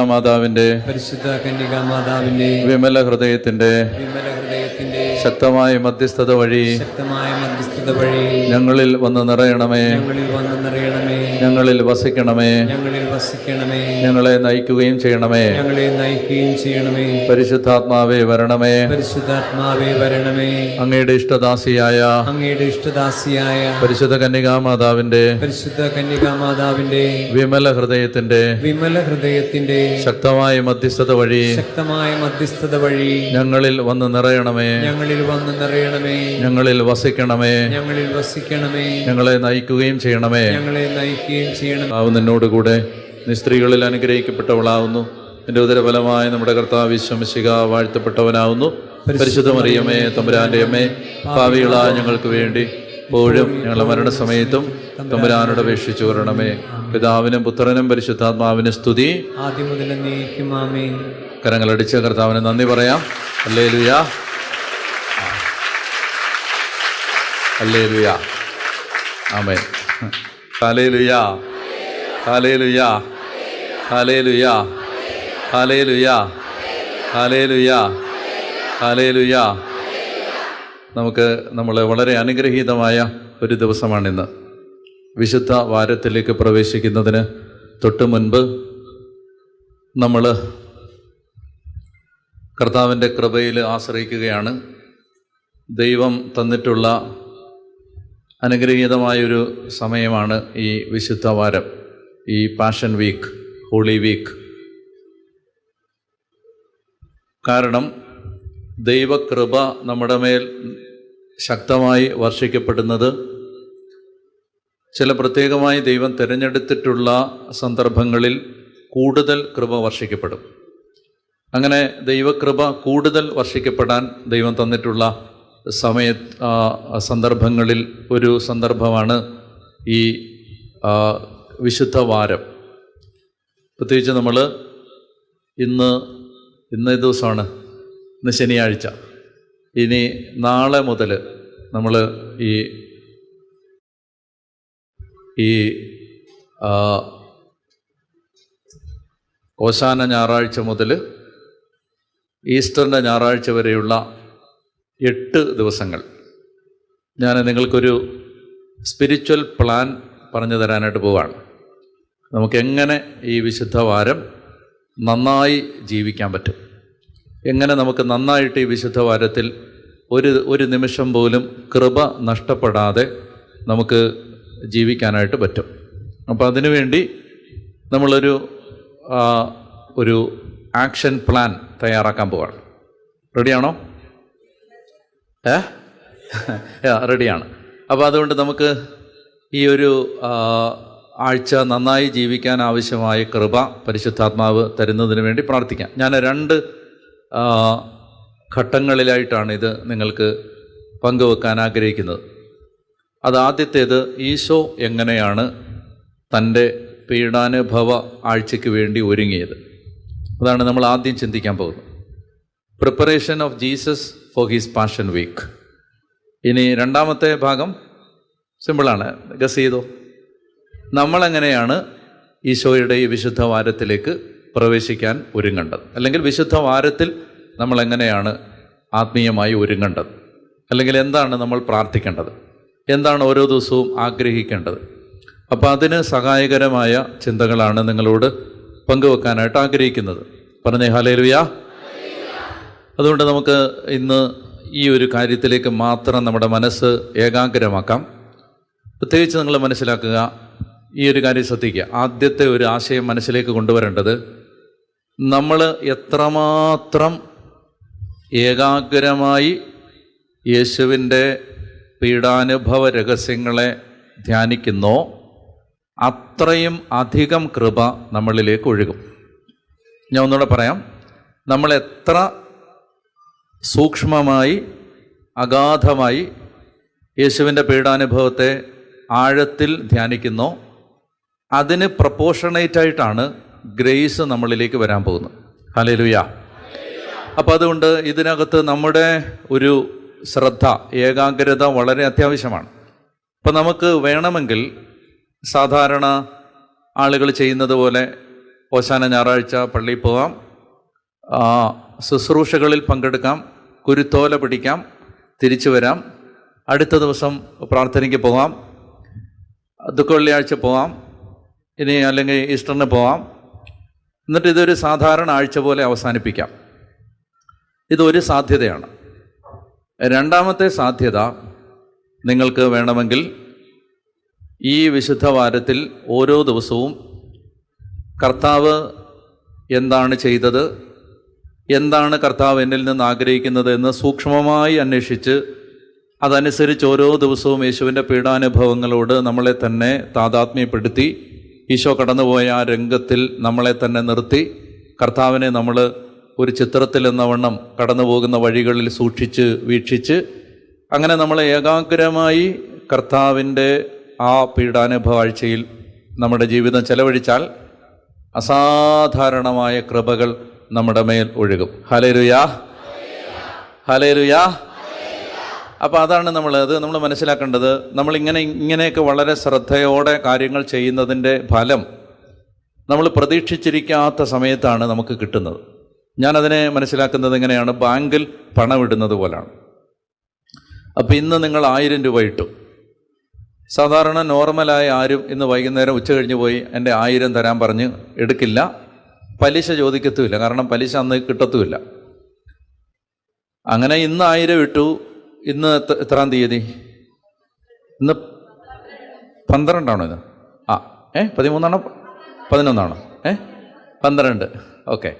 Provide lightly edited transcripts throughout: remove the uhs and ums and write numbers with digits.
കന്യകാമാതാവിന്റെ വിമല ഹൃദയത്തിന്റെ ശക്തമായ മധ്യസ്ഥത വഴി ഞങ്ങളിൽ വന്ന് നിറയണമേ. ഞങ്ങളിൽ വസിക്കണമേ. ഞങ്ങളെ നയിക്കുകയും ചെയ്യണമേ. പരിശുദ്ധാത്മാവേ വരണമേ. അങ്ങയുടെ ഇഷ്ടദാസിയായ പരിശുദ്ധ കന്യകാമാതാവിന്റെ വിമല ഹൃദയത്തിന്റെ ശക്തമായ മധ്യസ്ഥത വഴി ഞങ്ങളിൽ വന്ന് നിറയണമേ. ഞങ്ങളിൽ വസിക്കണമേ. ഞങ്ങളെ നയിക്കുകയും ചെയ്യണമേ. നിന്നോടുകൂടെ നീ സ്ത്രീകളിൽ അനുഗ്രഹിക്കപ്പെട്ടവളാവുന്നു. നിന്റെ ഉദരഫലമായ നമ്മുടെ കർത്താവ് ഈശോ മിശിഹാ വാഴ്ത്തപ്പെട്ടവനാവുന്നു. പരിശുദ്ധ മറിയമേ, തമ്പുരാന്റെ അമ്മേ, പാപികളായ ഞങ്ങൾക്ക് വേണ്ടി എപ്പോഴും ഞങ്ങളുടെ മരണസമയത്തും തമ്പുരാനോട് അപേക്ഷിച്ചു വരണമേ. പിതാവിനും പുത്രനും പരിശുദ്ധാത്മാവിനും സ്തുതി. കരങ്ങളടിച്ച കർത്താവിന് നന്ദി പറയാം. ഹല്ലേലൂയാ, ഹല്ലേലൂയാ, ആമേൻ. ഹല്ലേലൂയാ, ഹല്ലേലൂയാ, ഹല്ലേലൂയാ, ഹല്ലേലൂയാ, ഹല്ലേലൂയാ, ഹല്ലേലൂയാ. നമ്മൾ വളരെ അനുഗ്രഹീതമായ ഒരു ദിവസമാണിന്ന്. വിശുദ്ധ വാരത്തിലേക്ക് പ്രവേശിക്കുന്നതിന് തൊട്ട് മുൻപ് നമ്മൾ കർത്താവിൻ്റെ കൃപയിൽ ആശ്രയിക്കുകയാണ്. ദൈവം തന്നിട്ടുള്ള അനുഗ്രഹീതമായൊരു സമയമാണ് ഈ വിശുദ്ധ വാരം, ഈ പാഷൻ വീക്ക്, ഹോളി വീക്ക്. കാരണം ദൈവകൃപ നമ്മുടെ മേൽ ശക്തമായി വർഷിക്കപ്പെടുന്നത് ചില പ്രത്യേകമായി ദൈവം തിരഞ്ഞെടുത്തിട്ടുള്ള സന്ദർഭങ്ങളിൽ കൂടുതൽ കൃപ വർഷിക്കപ്പെടും. അങ്ങനെ ദൈവകൃപ കൂടുതൽ വർഷിക്കപ്പെടാൻ ദൈവം തന്നിട്ടുള്ള സന്ദർഭങ്ങളിൽ ഒരു സന്ദർഭമാണ് ഈ വിശുദ്ധ വാരം. പ്രത്യേകിച്ച് നമ്മൾ ഇന്ന് ദിവസമാണ്, ഇന്ന് ശനിയാഴ്ച. ഇനി നാളെ മുതൽ നമ്മൾ ഈ ഓശാന ഞായറാഴ്ച മുതൽ ഈസ്റ്ററിൻ്റെ ഞായറാഴ്ച വരെയുള്ള 8 ദിവസങ്ങൾ ഞാൻ നിങ്ങൾക്കൊരു സ്പിരിച്വൽ പ്ലാൻ പറഞ്ഞു തരാനായിട്ട് പോവുകയാണ്. നമുക്കെങ്ങനെ ഈ വിശുദ്ധ വാരം നന്നായി ജീവിക്കാൻ പറ്റും, എങ്ങനെ നമുക്ക് നന്നായിട്ട് ഈ വിശുദ്ധ വാരത്തിൽ ഒരു നിമിഷം പോലും കൃപ നഷ്ടപ്പെടാതെ നമുക്ക് ജീവിക്കാനായിട്ട് പറ്റും. അപ്പോൾ അതിനുവേണ്ടി നമ്മളൊരു ആക്ഷൻ പ്ലാൻ തയ്യാറാക്കാൻ പോവാണ്. റെഡിയാണോ? റെഡിയാണ്. അപ്പോൾ അതുകൊണ്ട് നമുക്ക് ഈ ഒരു ആഴ്ച നന്നായി ജീവിക്കാൻ ആവശ്യമായ കൃപ പരിശുദ്ധാത്മാവ് തരുന്നതിന് വേണ്ടി പ്രാർത്ഥിക്കാം. ഞാൻ 2 ഘട്ടങ്ങളിലായിട്ടാണ് ഇത് നിങ്ങൾക്ക് പങ്കുവെക്കാൻ ആഗ്രഹിക്കുന്നത്. അത് ആദ്യത്തേത്, ഈശോ എങ്ങനെയാണ് തൻ്റെ പീഡാനുഭവ ആഴ്ചയ്ക്ക് വേണ്ടി ഒരുങ്ങിയത്. അതാണ് നമ്മൾ ആദ്യം ചിന്തിക്കാൻ പോകുന്നത്. Preparation of Jesus for his passion week. ഇനി രണ്ടാമത്തെ ഭാഗം സിമ്പിളാണ്, ഗസ് ചെയ്തോ. നമ്മളെങ്ങനെയാണ് ഈശോയുടെ ഈ വിശുദ്ധ വാരത്തിലേക്ക് പ്രവേശിക്കാൻ ഒരുങ്ങേണ്ടത്, അല്ലെങ്കിൽ വിശുദ്ധ വാരത്തിൽ നമ്മളെങ്ങനെയാണ് ആത്മീയമായി ഒരുങ്ങേണ്ടത്, അല്ലെങ്കിൽ എന്താണ് നമ്മൾ പ്രാർത്ഥിക്കേണ്ടത്, എന്താണ് ഓരോ ദിവസവും ആഗ്രഹിക്കേണ്ടത്. അപ്പോൾ അതിന് സഹായകരമായ ചിന്തകളാണ് നിങ്ങളോട് പങ്കുവെക്കാനായിട്ട് ആഗ്രഹിക്കുന്നത്. പറഞ്ഞേ ഹല്ലേലൂയ. അതുകൊണ്ട് നമുക്ക് ഇന്ന് ഈ ഒരു കാര്യത്തിലേക്ക് മാത്രം നമ്മുടെ മനസ്സ് ഏകാഗ്രമാക്കാം. പ്രത്യേകിച്ച് നിങ്ങൾ മനസ്സിലാക്കുക, ഈ ഒരു കാര്യം ശ്രദ്ധിക്കുക. ആദ്യത്തെ ഒരു ആശയം മനസ്സിലേക്ക് കൊണ്ടുവരേണ്ടത്, നമ്മൾ എത്രമാത്രം ഏകാഗ്രമായി യേശുവിൻ്റെ പീഡാനുഭവ രഹസ്യങ്ങളെ ധ്യാനിക്കുന്നോ അത്രയും അധികം കൃപ നമ്മളിലേക്ക് ഒഴുകും. ഞാൻ ഒന്നുകൂടെ പറയാം. നമ്മൾ എത്ര സൂക്ഷ്മമായി അഗാധമായി യേശുവിൻ്റെ പീഡാനുഭവത്തെ ആഴത്തിൽ ധ്യാനിക്കുന്നോ അതിന് പ്രപ്പോർഷണേറ്റായിട്ടാണ് ഗ്രേസ് നമ്മളിലേക്ക് വരാൻ പോകുന്നത്. ഹല്ലേലൂയ. അപ്പോൾ അതുകൊണ്ട് ഇതിനകത്ത് നമ്മുടെ ഒരു ശ്രദ്ധ, ഏകാഗ്രത വളരെ അത്യാവശ്യമാണ്. അപ്പം നമുക്ക് വേണമെങ്കിൽ സാധാരണ ആളുകൾ ചെയ്യുന്നത് പോലെ ഓശാന ഞായറാഴ്ച പള്ളിയിൽ പോകാം, ശുശ്രൂഷകളിൽ പങ്കെടുക്കാം, കുരുത്തോല പിടിക്കാം, തിരിച്ചു വരാം. അടുത്ത ദിവസം പ്രാർത്ഥനയ്ക്ക് പോകാം, ദുഃഖവെള്ളിയാഴ്ച പോകാം, ഇനി അല്ലെങ്കിൽ ഈസ്റ്ററിന് പോകാം. എന്നിട്ട് ഇതൊരു സാധാരണ ആഴ്ച പോലെ അവസാനിപ്പിക്കാം. ഇതൊരു സാധ്യതയാണ്. രണ്ടാമത്തെ സാധ്യത, നിങ്ങൾക്ക് വേണമെങ്കിൽ ഈ വിശുദ്ധ വാരത്തിൽ ഓരോ ദിവസവും കർത്താവ് എന്താണ് ചെയ്തത്, എന്താണ് കർത്താവ് എന്നിൽ നിന്ന് ആഗ്രഹിക്കുന്നത് എന്ന് സൂക്ഷ്മമായി അന്വേഷിച്ച് അതനുസരിച്ച് ഓരോ ദിവസവും യേശുവിൻ്റെ പീഡാനുഭവങ്ങളോട് നമ്മളെ തന്നെ താതാത്മ്യപ്പെടുത്തി ഈശോ കടന്നുപോയ ആ രംഗത്തിൽ നമ്മളെ തന്നെ നിർത്തി കർത്താവിനെ നമ്മൾ ഒരു ചിത്രത്തിൽ എന്ന വണ്ണം കടന്നു പോകുന്ന വഴികളിൽ സൂക്ഷിച്ച് വീക്ഷിച്ച് അങ്ങനെ നമ്മൾ ഏകാഗ്രമായി കർത്താവിൻ്റെ ആ പീഡാനുഭവ ആഴ്ചയിൽ നമ്മുടെ ജീവിതം ചെലവഴിച്ചാൽ അസാധാരണമായ കൃപകൾ നമ്മുടെ മേൽ ഒഴുകും. ഹല്ലേലൂയാ, ഹല്ലേലൂയാ. അപ്പോൾ അതാണ് നമ്മൾ മനസ്സിലാക്കേണ്ടത്. ഇങ്ങനെയൊക്കെ വളരെ ശ്രദ്ധയോടെ കാര്യങ്ങൾ ചെയ്യുന്നതിൻ്റെ ഫലം നമ്മൾ പ്രതീക്ഷിച്ചിരിക്കാത്ത സമയത്താണ് നമുക്ക് കിട്ടുന്നത്. ഞാനതിനെ മനസ്സിലാക്കുന്നത് എങ്ങനെയാണ്, ബാങ്കിൽ പണം ഇടുന്നത് പോലാണ്. അപ്പോൾ ഇന്ന് നിങ്ങൾ 1000 രൂപ ഇട്ടു. സാധാരണ നോർമലായ ആരും ഇന്ന് വൈകുന്നേരം ഉച്ച കഴിഞ്ഞ് പോയി എൻ്റെ 1000 തരാൻ പറഞ്ഞ് എടുക്കില്ല, പലിശ ചോദിക്കത്തുമില്ല, കാരണം പലിശ അന്ന് കിട്ടത്തുമില്ല. അങ്ങനെ ഇന്ന് 1000 ഇട്ടു. ഇന്ന് എത്രാം തീയതി? ഇന്ന് 12 ഇത്? 13 11 12. ഓക്കെ,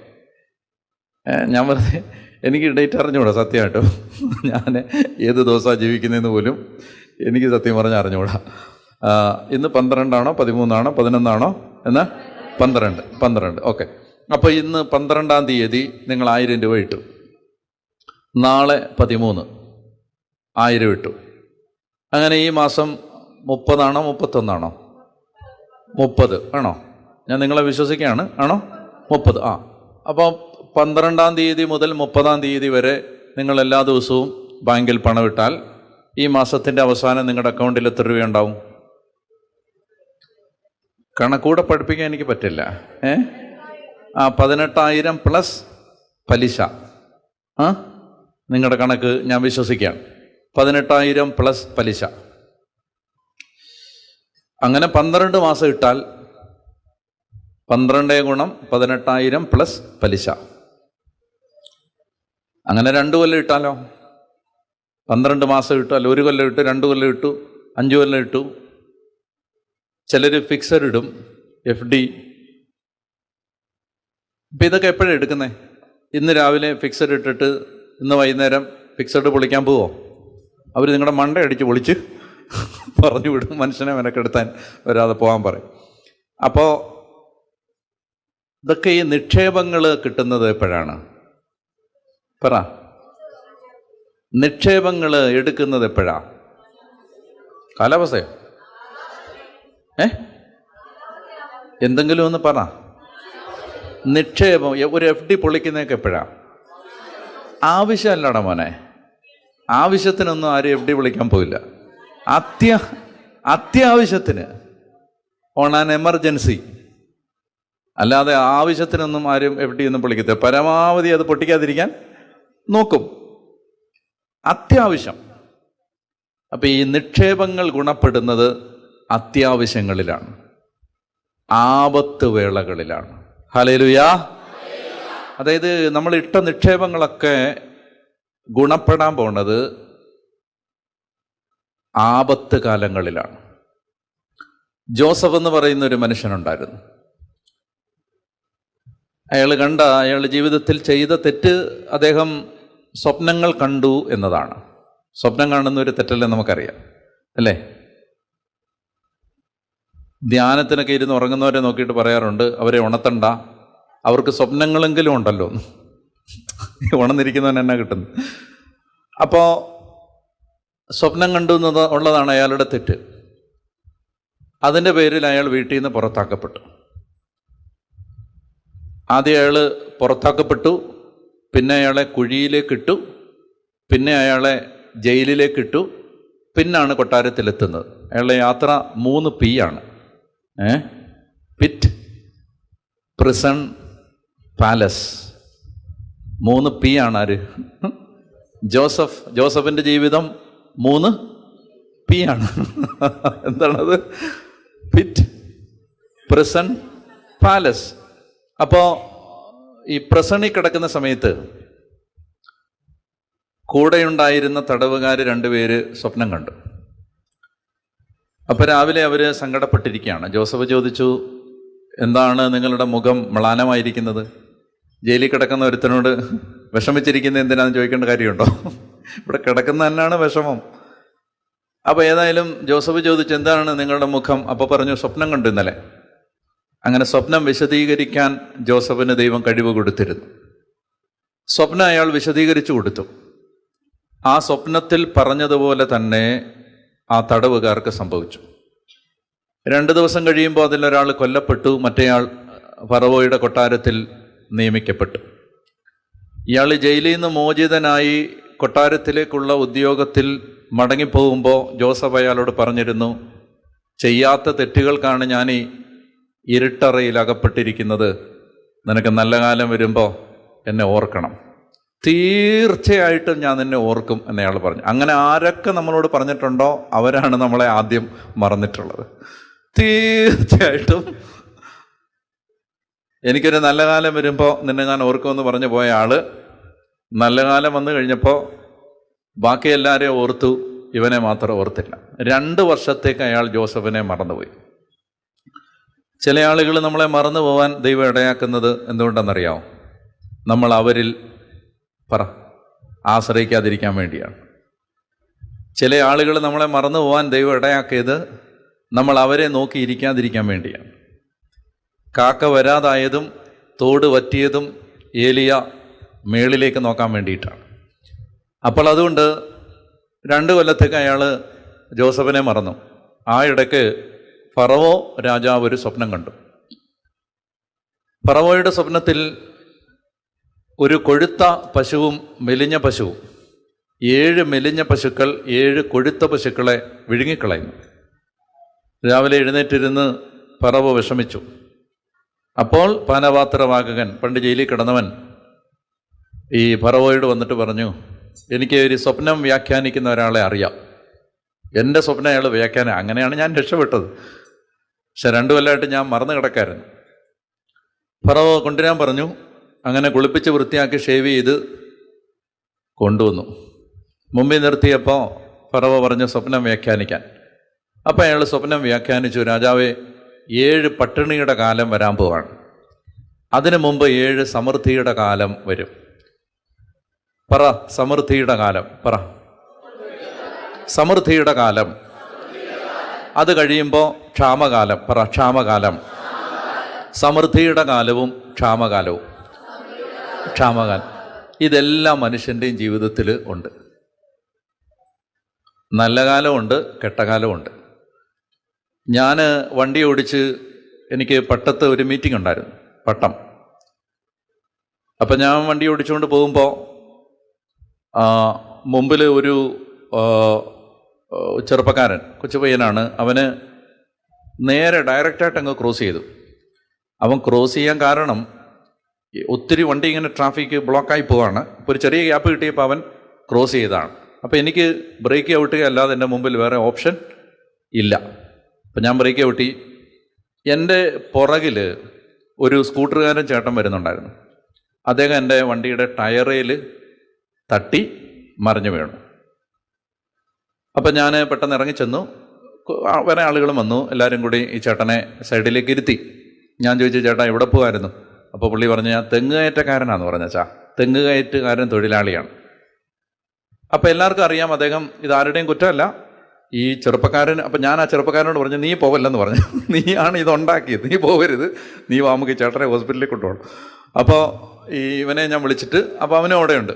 ഞാൻ വെറുതെ, എനിക്ക് ഡേറ്റ് അറിഞ്ഞുകൂടാ സത്യമായിട്ടോ. ഞാൻ ഏത് ദിവസമാണ് ജീവിക്കുന്നതെന്ന് പോലും എനിക്ക് സത്യം പറഞ്ഞാൽ അറിഞ്ഞുകൂടാ. ഇന്ന് 12 13 11 എന്നാ 12. ഓക്കെ, അപ്പോൾ ഇന്ന് 12-ാം തീയതി നിങ്ങൾ 1000 രൂപ ഇട്ടു. നാളെ 13 1000 ഇട്ടു. അങ്ങനെ ഈ മാസം 30 31 30 ആണോ? ഞാൻ നിങ്ങളെ വിശ്വസിക്കുകയാണ്. ആണോ? 30. അപ്പോൾ 12-ാം തീയതി മുതൽ 30-ാം തീയതി വരെ നിങ്ങൾ എല്ലാ ദിവസവും ബാങ്കിൽ പണം ഇട്ടാൽ ഈ മാസത്തിൻ്റെ അവസാനം നിങ്ങളുടെ അക്കൗണ്ടിൽ എത്ര രൂപയുണ്ടാവും? കണക്കൂടെ പഠിപ്പിക്കാൻ എനിക്ക് പറ്റില്ല. 18,000 പ്ലസ് പലിശ. നിങ്ങളുടെ കണക്ക് ഞാൻ വിശ്വസിക്കുകയാണ്. 18,000 പ്ലസ് പലിശ. അങ്ങനെ 12 മാസം ഇട്ടാൽ 12 ഗുണം 18,000 പ്ലസ് പലിശ. അങ്ങനെ 2 കൊല്ലം ഇട്ടാലോ? 12 മാസം ഇട്ടു, അല്ല 1 കൊല്ലം ഇട്ടു, 2 കൊല്ലം ഇട്ടു, 5 കൊല്ലം ഇട്ടു. ചിലർ ഫിക്സഡ് ഇടും, FD. ഇപ്പം ഇതൊക്കെ എപ്പോഴാണ് എടുക്കുന്നത്? ഇന്ന് രാവിലെ ഫിക്സഡ് ഇട്ടിട്ട് ഇന്ന് വൈകുന്നേരം ഫിക്സഡ് പൊളിക്കാൻ പോവോ? അവർ നിങ്ങളുടെ മണ്ട അടിച്ച് പൊളിച്ച് പറഞ്ഞു വിടും, മനുഷ്യനെ മെനക്കെടുത്താൻ വരാതെ പോകാൻ പറയും. അപ്പോൾ ഇതൊക്കെ ഈ നിക്ഷേപങ്ങൾ കിട്ടുന്നത് എപ്പോഴാണ്? പറ. നിക്ഷേപങ്ങൾ എടുക്കുന്നത് എപ്പോഴാ? കാലാവസ്ഥയോ? എന്തെങ്കിലും ഒന്ന് പറ. നിക്ഷേപം, ഒരു FD പൊളിക്കുന്നതൊക്കെ എപ്പോഴാ? ആവശ്യമല്ലടാ മോനെ, ആവശ്യത്തിനൊന്നും ആരും FD പൊളിക്കാൻ പോയില്ല. അത്യാവശ്യത്തിന്, ഓൺ ആൻ എമർജൻസി, അല്ലാതെ ആവശ്യത്തിനൊന്നും ആരും FD ഒന്നും പൊളിക്കത്തില്ല. പരമാവധി അത് പൊട്ടിക്കാതിരിക്കാൻ നോക്കും. അത്യാവശ്യം. അപ്പം ഈ നിക്ഷേപങ്ങൾ ഗുണപ്പെടുന്നത് അത്യാവശ്യങ്ങളിലാണ്, ആപത്ത് വേളകളിലാണ്. ഹല്ലേലൂയാ. അതായത് നമ്മൾ ഇട്ട നിക്ഷേപങ്ങളൊക്കെ ഗുണപ്പെടാൻ പോണത് ആപത്ത് കാലങ്ങളിലാണ്. ജോസഫ് എന്ന് പറയുന്ന ഒരു മനുഷ്യനുണ്ടായിരുന്നു. അയാൾ ജീവിതത്തിൽ ചെയ്ത തെറ്റ്, അദ്ദേഹം സ്വപ്നങ്ങൾ കണ്ടു എന്നതാണ്. സ്വപ്നം കാണുന്ന ഒരു തെറ്റല്ലേ നമുക്കറിയാം, അല്ലേ? ധ്യാനത്തിനൊക്കെ ഇരുന്ന് ഉറങ്ങുന്നവരെ നോക്കിയിട്ട് പറയാറുണ്ട്, അവരെ ഉണർത്തണ്ട, അവർക്ക് സ്വപ്നങ്ങളെങ്കിലും ഉണ്ടല്ലോ. ഉണർന്നിരിക്കുന്നവൻ എന്നാ കിട്ടുന്നു? അപ്പോൾ സ്വപ്നം കണ്ടു ഉള്ളതാണ് അയാളുടെ തെറ്റ്. അതിൻ്റെ പേരിൽ അയാൾ വീട്ടിൽ നിന്ന് പുറത്താക്കപ്പെട്ടു. ആദ്യം അയാൾ പുറത്താക്കപ്പെട്ടു, പിന്നെ അയാളെ കുഴിയിലേക്കിട്ടു, പിന്നെ അയാളെ ജയിലിലേക്കിട്ടു, പിന്നാണ് കൊട്ടാരത്തിലെത്തുന്നത്. അയാളുടെ യാത്ര 3 P ആണ്. Pit, prison, palace. 3 P ആണ് ആര്? ജോസഫിൻ്റെ ജീവിതം 3 P ആണ്. എന്താണത്? Pit, prison, palace. അപ്പോൾ ഈ പ്രസണിൽ കിടക്കുന്ന സമയത്ത് കൂടെയുണ്ടായിരുന്ന തടവുകാർ 2 പേര് സ്വപ്നം കണ്ടു. അപ്പോൾ രാവിലെ അവർ സങ്കടപ്പെട്ടിരിക്കുകയാണ്. ജോസഫ് ചോദിച്ചു, എന്താണ് നിങ്ങളുടെ മുഖം മ്ലാനമായിരിക്കുന്നത്? ജയിലിൽ കിടക്കുന്ന ഒരുത്തനോട് വിഷമിച്ചിരിക്കുന്നത് എന്തിനാണെന്ന് ചോദിക്കേണ്ട കാര്യമുണ്ടോ? ഇവിടെ കിടക്കുന്ന തന്നെയാണ് വിഷമം. അപ്പോൾ ഏതായാലും ജോസഫ് ചോദിച്ചു, എന്താണ് നിങ്ങളുടെ മുഖം? അപ്പോൾ പറഞ്ഞു, സ്വപ്നം കണ്ടു ഇന്നലെ. അങ്ങനെ സ്വപ്നം വിശദീകരിക്കാൻ ജോസഫിന് ദൈവം കഴിവ് കൊടുത്തിരുന്നു. സ്വപ്നം അയാൾ വിശദീകരിച്ചു കൊടുത്തു. ആ സ്വപ്നത്തിൽ പറഞ്ഞതുപോലെ തന്നെ ആ തടവുകാർക്ക് സംഭവിച്ചു. 2 ദിവസം കഴിയുമ്പോൾ അതിലൊരാൾ കൊല്ലപ്പെട്ടു, മറ്റേയാൾ ഫറവോയുടെ കൊട്ടാരത്തിൽ നിയമിക്കപ്പെട്ടു. ഇയാൾ ജയിലിൽ നിന്ന് മോചിതനായി കൊട്ടാരത്തിലേക്കുള്ള ഉദ്യോഗത്തിൽ മടങ്ങിപ്പോകുമ്പോൾ ജോസഫ് അയാളോട് പറഞ്ഞിരുന്നു, ചെയ്യാത്ത തെറ്റുകൾക്കാണ് ഞാൻ ഈ ഇരുട്ടറയിൽ അകപ്പെട്ടിരിക്കുന്നത്. നിനക്ക് നല്ല കാലം വരുമ്പോൾ എന്നെ ഓർക്കണം, തീർച്ചയായിട്ടും ഞാൻ നിന്നെ ഓർക്കും എന്നയാൾ പറഞ്ഞു. അങ്ങനെ ആരൊക്കെ നമ്മളോട് പറഞ്ഞിട്ടുണ്ടോ അവരാണ് നമ്മളെ ആദ്യം മറന്നിട്ടുള്ളത്. തീർച്ചയായിട്ടും എനിക്കൊരു നല്ല കാലം വരുമ്പോൾ നിന്നെ ഞാൻ ഓർക്കുമെന്ന് പറഞ്ഞു പോയ ആള് നല്ല കാലം വന്നു കഴിഞ്ഞപ്പോൾ ബാക്കി എല്ലാവരെയും ഓർത്തു, ഇവനെ മാത്രം ഓർത്തില്ല. 2 വർഷത്തേക്ക് അയാൾ ജോസഫിനെ മറന്നുപോയി. ചില ആളുകൾ നമ്മളെ മറന്നു പോകാൻ ദൈവം ഇടയാക്കുന്നത് എന്തുകൊണ്ടെന്നറിയാമോ? നമ്മൾ അവരിൽ ആശ്രയിക്കാതിരിക്കാൻ വേണ്ടിയാണ്. ചില ആളുകൾ നമ്മളെ മറന്നു പോകാൻ ദൈവം ഇടയാക്കിയത് നമ്മൾ അവരെ നോക്കിയിരിക്കാതിരിക്കാൻ വേണ്ടിയാണ്. കാക്ക വരാതായതും തോട് വറ്റിയതും ഏലിയ മേളിലേക്ക് നോക്കാൻ വേണ്ടിയിട്ടാണ്. അപ്പോൾ അതുകൊണ്ട് 2 കൊല്ലത്തേക്ക് അയാൾ ജോസഫിനെ മറന്നു. ആ ഇടയ്ക്ക് ഫറവോ രാജാവ് ഒരു സ്വപ്നം കണ്ടു. ഫറവോയുടെ സ്വപ്നത്തിൽ ഒരു കൊഴുത്ത പശുവും മെലിഞ്ഞ പശുവും, 7 മെലിഞ്ഞ പശുക്കൾ 7 കൊഴുത്ത പശുക്കളെ വിഴുങ്ങിക്കളയുന്നു. രാവിലെ എഴുന്നേറ്റിരുന്ന് ഫറവോ വിഷമിച്ചു. അപ്പോൾ പാനപാത്രവാഹകൻ, പണ്ട് ജയിലിൽ കിടന്നവൻ, ഈ ഫറവോയോട് വന്നിട്ട് പറഞ്ഞു, എനിക്ക് ഒരു സ്വപ്നം വ്യാഖ്യാനിക്കുന്ന ഒരാളെ അറിയാം, എൻ്റെ സ്വപ്നം അയാൾ വ്യാഖ്യാനം. അങ്ങനെയാണ് ഞാൻ രക്ഷപ്പെട്ടത്. പക്ഷെ 2 കൊല്ലമായിട്ട് ഞാൻ മറന്നു കിടക്കായിരുന്നു. ഫറവോ കൊണ്ടുവരാൻ പറഞ്ഞു. അങ്ങനെ കുളിപ്പിച്ച് വൃത്തിയാക്കി ഷേവ് ചെയ്ത് കൊണ്ടുവന്നു. മുമ്പിൽ നിർത്തിയപ്പോൾ ഫറവോ പറഞ്ഞു സ്വപ്നം വ്യാഖ്യാനിക്കാൻ. അപ്പം അയാൾ സ്വപ്നം വ്യാഖ്യാനിച്ചു, രാജാവേ, 7 പട്ടിണിയുടെ കാലം വരാൻ പോവാണ്. അതിനു മുമ്പ് 7 സമൃദ്ധിയുടെ കാലം വരും. പറ, സമൃദ്ധിയുടെ കാലം പറ. സമൃദ്ധിയുടെ കാലം. അത് കഴിയുമ്പോൾ ക്ഷാമകാലം പറ. ക്ഷാമകാലം. സമൃദ്ധിയുടെ കാലവും ക്ഷാമകാലവും. ക്ഷാമകാലം. ഇതെല്ലാം മനുഷ്യൻ്റെയും ജീവിതത്തിൽ ഉണ്ട്. നല്ല കാലമുണ്ട്, കെട്ടകാലമുണ്ട്. ഞാൻ വണ്ടി ഓടിച്ച് എനിക്ക് പട്ടത്ത് ഒരു മീറ്റിംഗ് ഉണ്ടായിരുന്നു, പട്ടം. അപ്പം ഞാൻ വണ്ടി ഓടിച്ചുകൊണ്ട് പോകുമ്പോൾ മുമ്പിൽ ഒരു ചെറുപ്പക്കാരൻ, കൊച്ചു പയ്യനാണ്. അവന് നേരെ ഡയറക്റ്റായിട്ട് അങ്ങ് ക്രോസ് ചെയ്തു. അവൻ ക്രോസ് ചെയ്യാൻ കാരണം ഒത്തിരി വണ്ടി ഇങ്ങനെ ട്രാഫിക് ബ്ലോക്കായി പോവാണ്. അപ്പോൾ ഒരു ചെറിയ ഗ്യാപ്പ് കിട്ടിയപ്പോൾ അവൻ ക്രോസ് ചെയ്തതാണ്. അപ്പോൾ എനിക്ക് ബ്രേക്ക് ഔട്ടുകയല്ലാതെ എൻ്റെ മുമ്പിൽ വേറെ ഓപ്ഷൻ ഇല്ല. അപ്പം ഞാൻ ബ്രേക്ക് ഔട്ടി. എൻ്റെ പുറകിൽ ഒരു സ്കൂട്ടറുകാരൻ ചേട്ടൻ വരുന്നുണ്ടായിരുന്നു. അദ്ദേഹം എൻ്റെ വണ്ടിയുടെ ടയറിൽ തട്ടി മറിഞ്ഞു വീണു. അപ്പം ഞാൻ പെട്ടെന്ന് ഇറങ്ങിച്ചെന്നു. വേറെ ആളുകളും വന്നു. എല്ലാവരും കൂടി ഈ ചേട്ടനെ സൈഡിലേക്ക് ഇരുത്തി. ഞാൻ ചോദിച്ചു, ചേട്ടാ എവിടെ പോകുമായിരുന്നു? അപ്പോൾ പുള്ളി പറഞ്ഞു, ഞാൻ തെങ്ങുകയറ്റക്കാരനാണെന്ന് പറഞ്ഞാ. തെങ്ങുകയറ്റുകാരൻ തൊഴിലാളിയാണ്. അപ്പം എല്ലാവർക്കും അറിയാം അദ്ദേഹം ഇതാരുടെയും കുറ്റമല്ല, ഈ ചെറുപ്പക്കാരൻ. അപ്പം ഞാൻ ആ ചെറുപ്പക്കാരനോട് പറഞ്ഞു, നീ പോവല്ലെന്ന് പറഞ്ഞു. നീയാണ് ഇതുണ്ടാക്കിയത്, നീ പോകരുത്, നീ വാ, നമുക്ക് ചേട്ടനെ ഹോസ്പിറ്റലിൽ കൊണ്ടുപോകണം. അപ്പോൾ ഇവനെ ഞാൻ വിളിച്ചിട്ട്, അപ്പോൾ അവനും അവിടെയുണ്ട്.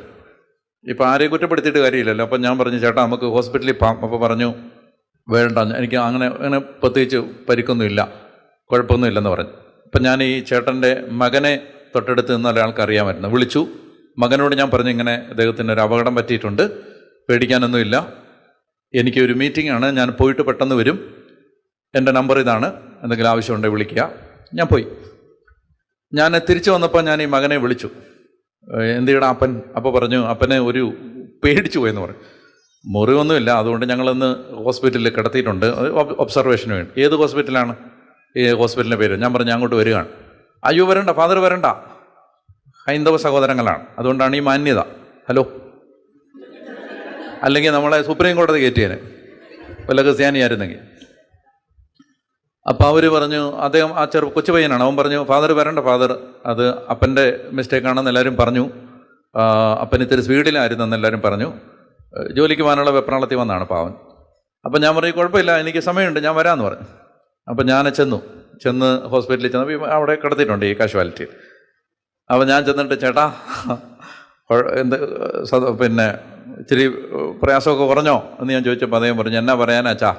ഇപ്പം ആരെയും കുറ്റപ്പെടുത്തിയിട്ട് കാര്യമില്ലല്ലോ. അപ്പം ഞാൻ പറഞ്ഞു, ചേട്ടാ നമുക്ക് ഹോസ്പിറ്റലിൽ പോകാം. അപ്പോൾ പറഞ്ഞു, വേണ്ട, എനിക്ക് അങ്ങനെ പ്രത്യേകിച്ച് പരിക്കൊന്നുമില്ല, കുഴപ്പമൊന്നുമില്ലെന്ന് പറഞ്ഞു. അപ്പം ഞാൻ ഈ ചേട്ടൻ്റെ മകനെ തൊട്ടടുത്ത് നിന്ന് ഒരാൾക്ക് അറിയാമായിരുന്നു, വിളിച്ചു. മകനോട് ഞാൻ പറഞ്ഞു, ഇങ്ങനെ അദ്ദേഹത്തിന് ഒരു അപകടം പറ്റിയിട്ടുണ്ട്, പേടിക്കാനൊന്നുമില്ല, എനിക്കൊരു മീറ്റിംഗ് ആണ്, ഞാൻ പോയിട്ട് പെട്ടെന്ന് വരും, എൻ്റെ നമ്പർ ഇതാണ്, എന്തെങ്കിലും ആവശ്യമുണ്ടെങ്കിൽ വിളിക്കുക. ഞാൻ പോയി. ഞാൻ തിരിച്ചു വന്നപ്പോൾ ഞാൻ ഈ മകനെ വിളിച്ചു, എന്തിയുടെ അപ്പൻ? അപ്പോൾ പറഞ്ഞു അപ്പനെ ഒരു പേടിച്ചു പോയെന്ന് പറഞ്ഞു. മുറിവൊന്നുമില്ല, അതുകൊണ്ട് ഞങ്ങളൊന്ന് ഹോസ്പിറ്റലിൽ കിടത്തിയിട്ടുണ്ട്, ഒബ്സർവേഷന് വേണ്ടി. ഏത് ഹോസ്പിറ്റലാണ്? ഈ ഹോസ്പിറ്റലിൻ്റെ പേര് ഞാൻ പറഞ്ഞു അങ്ങോട്ട് വരികയാണ്. അയ്യോ വരണ്ട ഫാദർ വരണ്ട, ഹൈന്ദവ സഹോദരങ്ങളാണ്, അതുകൊണ്ടാണ് ഈ മാന്യത. ഹലോ, അല്ലെങ്കിൽ നമ്മളെ സുപ്രീം കോടതി കയറ്റിയേനെ വല്ല ക്രിസ്ത്യാനിയായിരുന്നെങ്കിൽ. അപ്പോൾ അവർ പറഞ്ഞു, അദ്ദേഹം ആ കൊച്ചു പയ്യനാണ്, അവൻ പറഞ്ഞു ഫാദർ വരണ്ട ഫാദർ, അത് അപ്പൻ്റെ മിസ്റ്റേക്കാണെന്ന് എല്ലാവരും പറഞ്ഞു, അപ്പൻ ഇത്തിരി സ്പീഡിലായിരുന്നെന്ന് എല്ലാവരും പറഞ്ഞു, ജോലിക്ക് പോകാനുള്ള വെപ്രാളത്തിൽ വന്നാണ് പാവൻ. അപ്പം ഞാൻ പറഞ്ഞു കുഴപ്പമില്ല, എനിക്ക് സമയമുണ്ട്, ഞാൻ വരാമെന്ന് പറഞ്ഞു. അപ്പം ഞാൻ ചെന്ന് ഹോസ്പിറ്റലിൽ ചെന്നപ്പോൾ അവിടെ കിടത്തിയിട്ടുണ്ട് ഈ കാഷ്വാലിറ്റിയിൽ. അപ്പോൾ ഞാൻ ചെന്നിട്ട് ചേട്ടാ എന്ത് പിന്നെ ഇച്ചിരി പ്രയാസമൊക്കെ കുറഞ്ഞോ എന്ന് ഞാൻ ചോദിച്ചപ്പോൾ അദ്ദേഹം പറഞ്ഞു എന്നാ പറയാനാച്ചാ,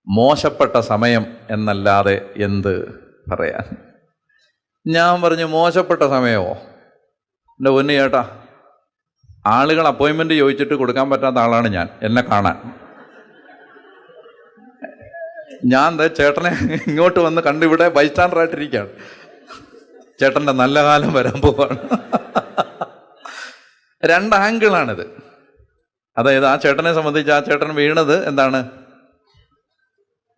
മോശപ്പെട്ട സമയം എന്നല്ലാതെ എന്ത് പറയാൻ. ഞാൻ പറഞ്ഞു മോശപ്പെട്ട സമയമോ? എൻ്റെ പൊന്നു ചേട്ടാ, ആളുകൾ അപ്പോയിൻമെൻറ്റ് ചോദിച്ചിട്ട് കൊടുക്കാൻ പറ്റാത്ത ആളാണ് ഞാൻ, എന്നെ കാണാൻ. ഞാൻ ചേട്ടനെ ഇങ്ങോട്ട് വന്ന് കണ്ട് ഇവിടെ ബൈസ്റ്റാൻഡറായിട്ടിരിക്കുകയാണ്. ചേട്ടൻ്റെ നല്ല കാലം വരാൻ പോവാണ്. രണ്ട് ആംഗിളാണിത്. അതായത് ആ ചേട്ടനെ സംബന്ധിച്ച് ആ ചേട്ടൻ വീണത് എന്താണ്?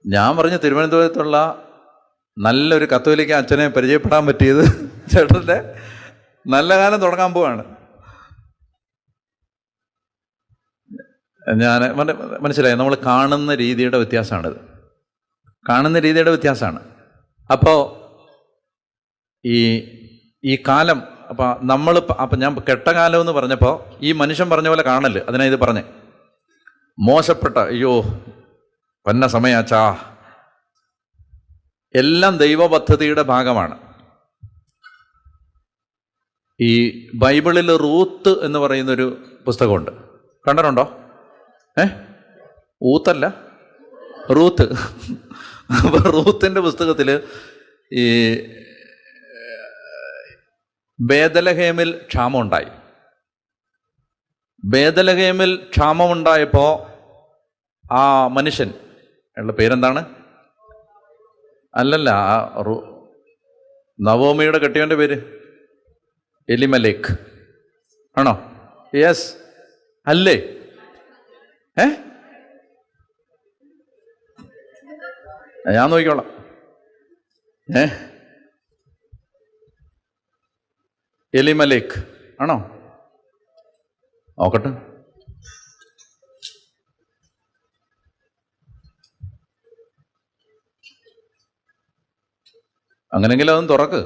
ഞാൻ പറഞ്ഞു തിരുവനന്തപുരത്തുള്ള നല്ലൊരു കത്തോലിക്ക അച്ഛനെ പരിചയപ്പെടാൻ പറ്റിയത് ചേട്ടൻ്റെ നല്ല കാലം തുടങ്ങാൻ പോവാണ്. ഞാൻ മനസ്സിലായി, നമ്മൾ കാണുന്ന രീതിയുടെ വ്യത്യാസമാണിത്, കാണുന്ന രീതിയുടെ വ്യത്യാസമാണ്. അപ്പോൾ ഈ കാലം അപ്പം ഞാൻ കെട്ട കാലം എന്ന് പറഞ്ഞപ്പോൾ ഈ മനുഷ്യൻ പറഞ്ഞ പോലെ കാണല്, അതിനാ ഇത് പറഞ്ഞേ. മോശപ്പെട്ട അയ്യോ പന്ന സമയാച്ചാ, എല്ലാം ദൈവപദ്ധതിയുടെ ഭാഗമാണ്. ഈ ബൈബിളിൽ റൂത്ത് എന്ന് പറയുന്നൊരു പുസ്തകമുണ്ട്, കണ്ടിട്ടുണ്ടോ? ഊത്തല്ല, റൂത്ത്. അപ്പോൾ റൂത്തിൻ്റെ പുസ്തകത്തിൽ ഈ ബേദലഹേമിൽ ക്ഷാമമുണ്ടായി. ബേദലഹേമിൽ ക്ഷാമമുണ്ടായപ്പോൾ ആ മനുഷ്യൻ, അയാളുടെ പേരെന്താണ്? അല്ലല്ല, നവോമിയുടെ കെട്ടിയവൻ്റെ പേര് എലിമലേക്ക് ആണോ? യെസ് അല്ലേ? ഞാൻ നോക്കിക്കോളാം. എലിമലേക്ക് ആണോ? നോക്കട്ടെ. അങ്ങനെങ്കിലും അതൊന്ന് തുറക്ക്.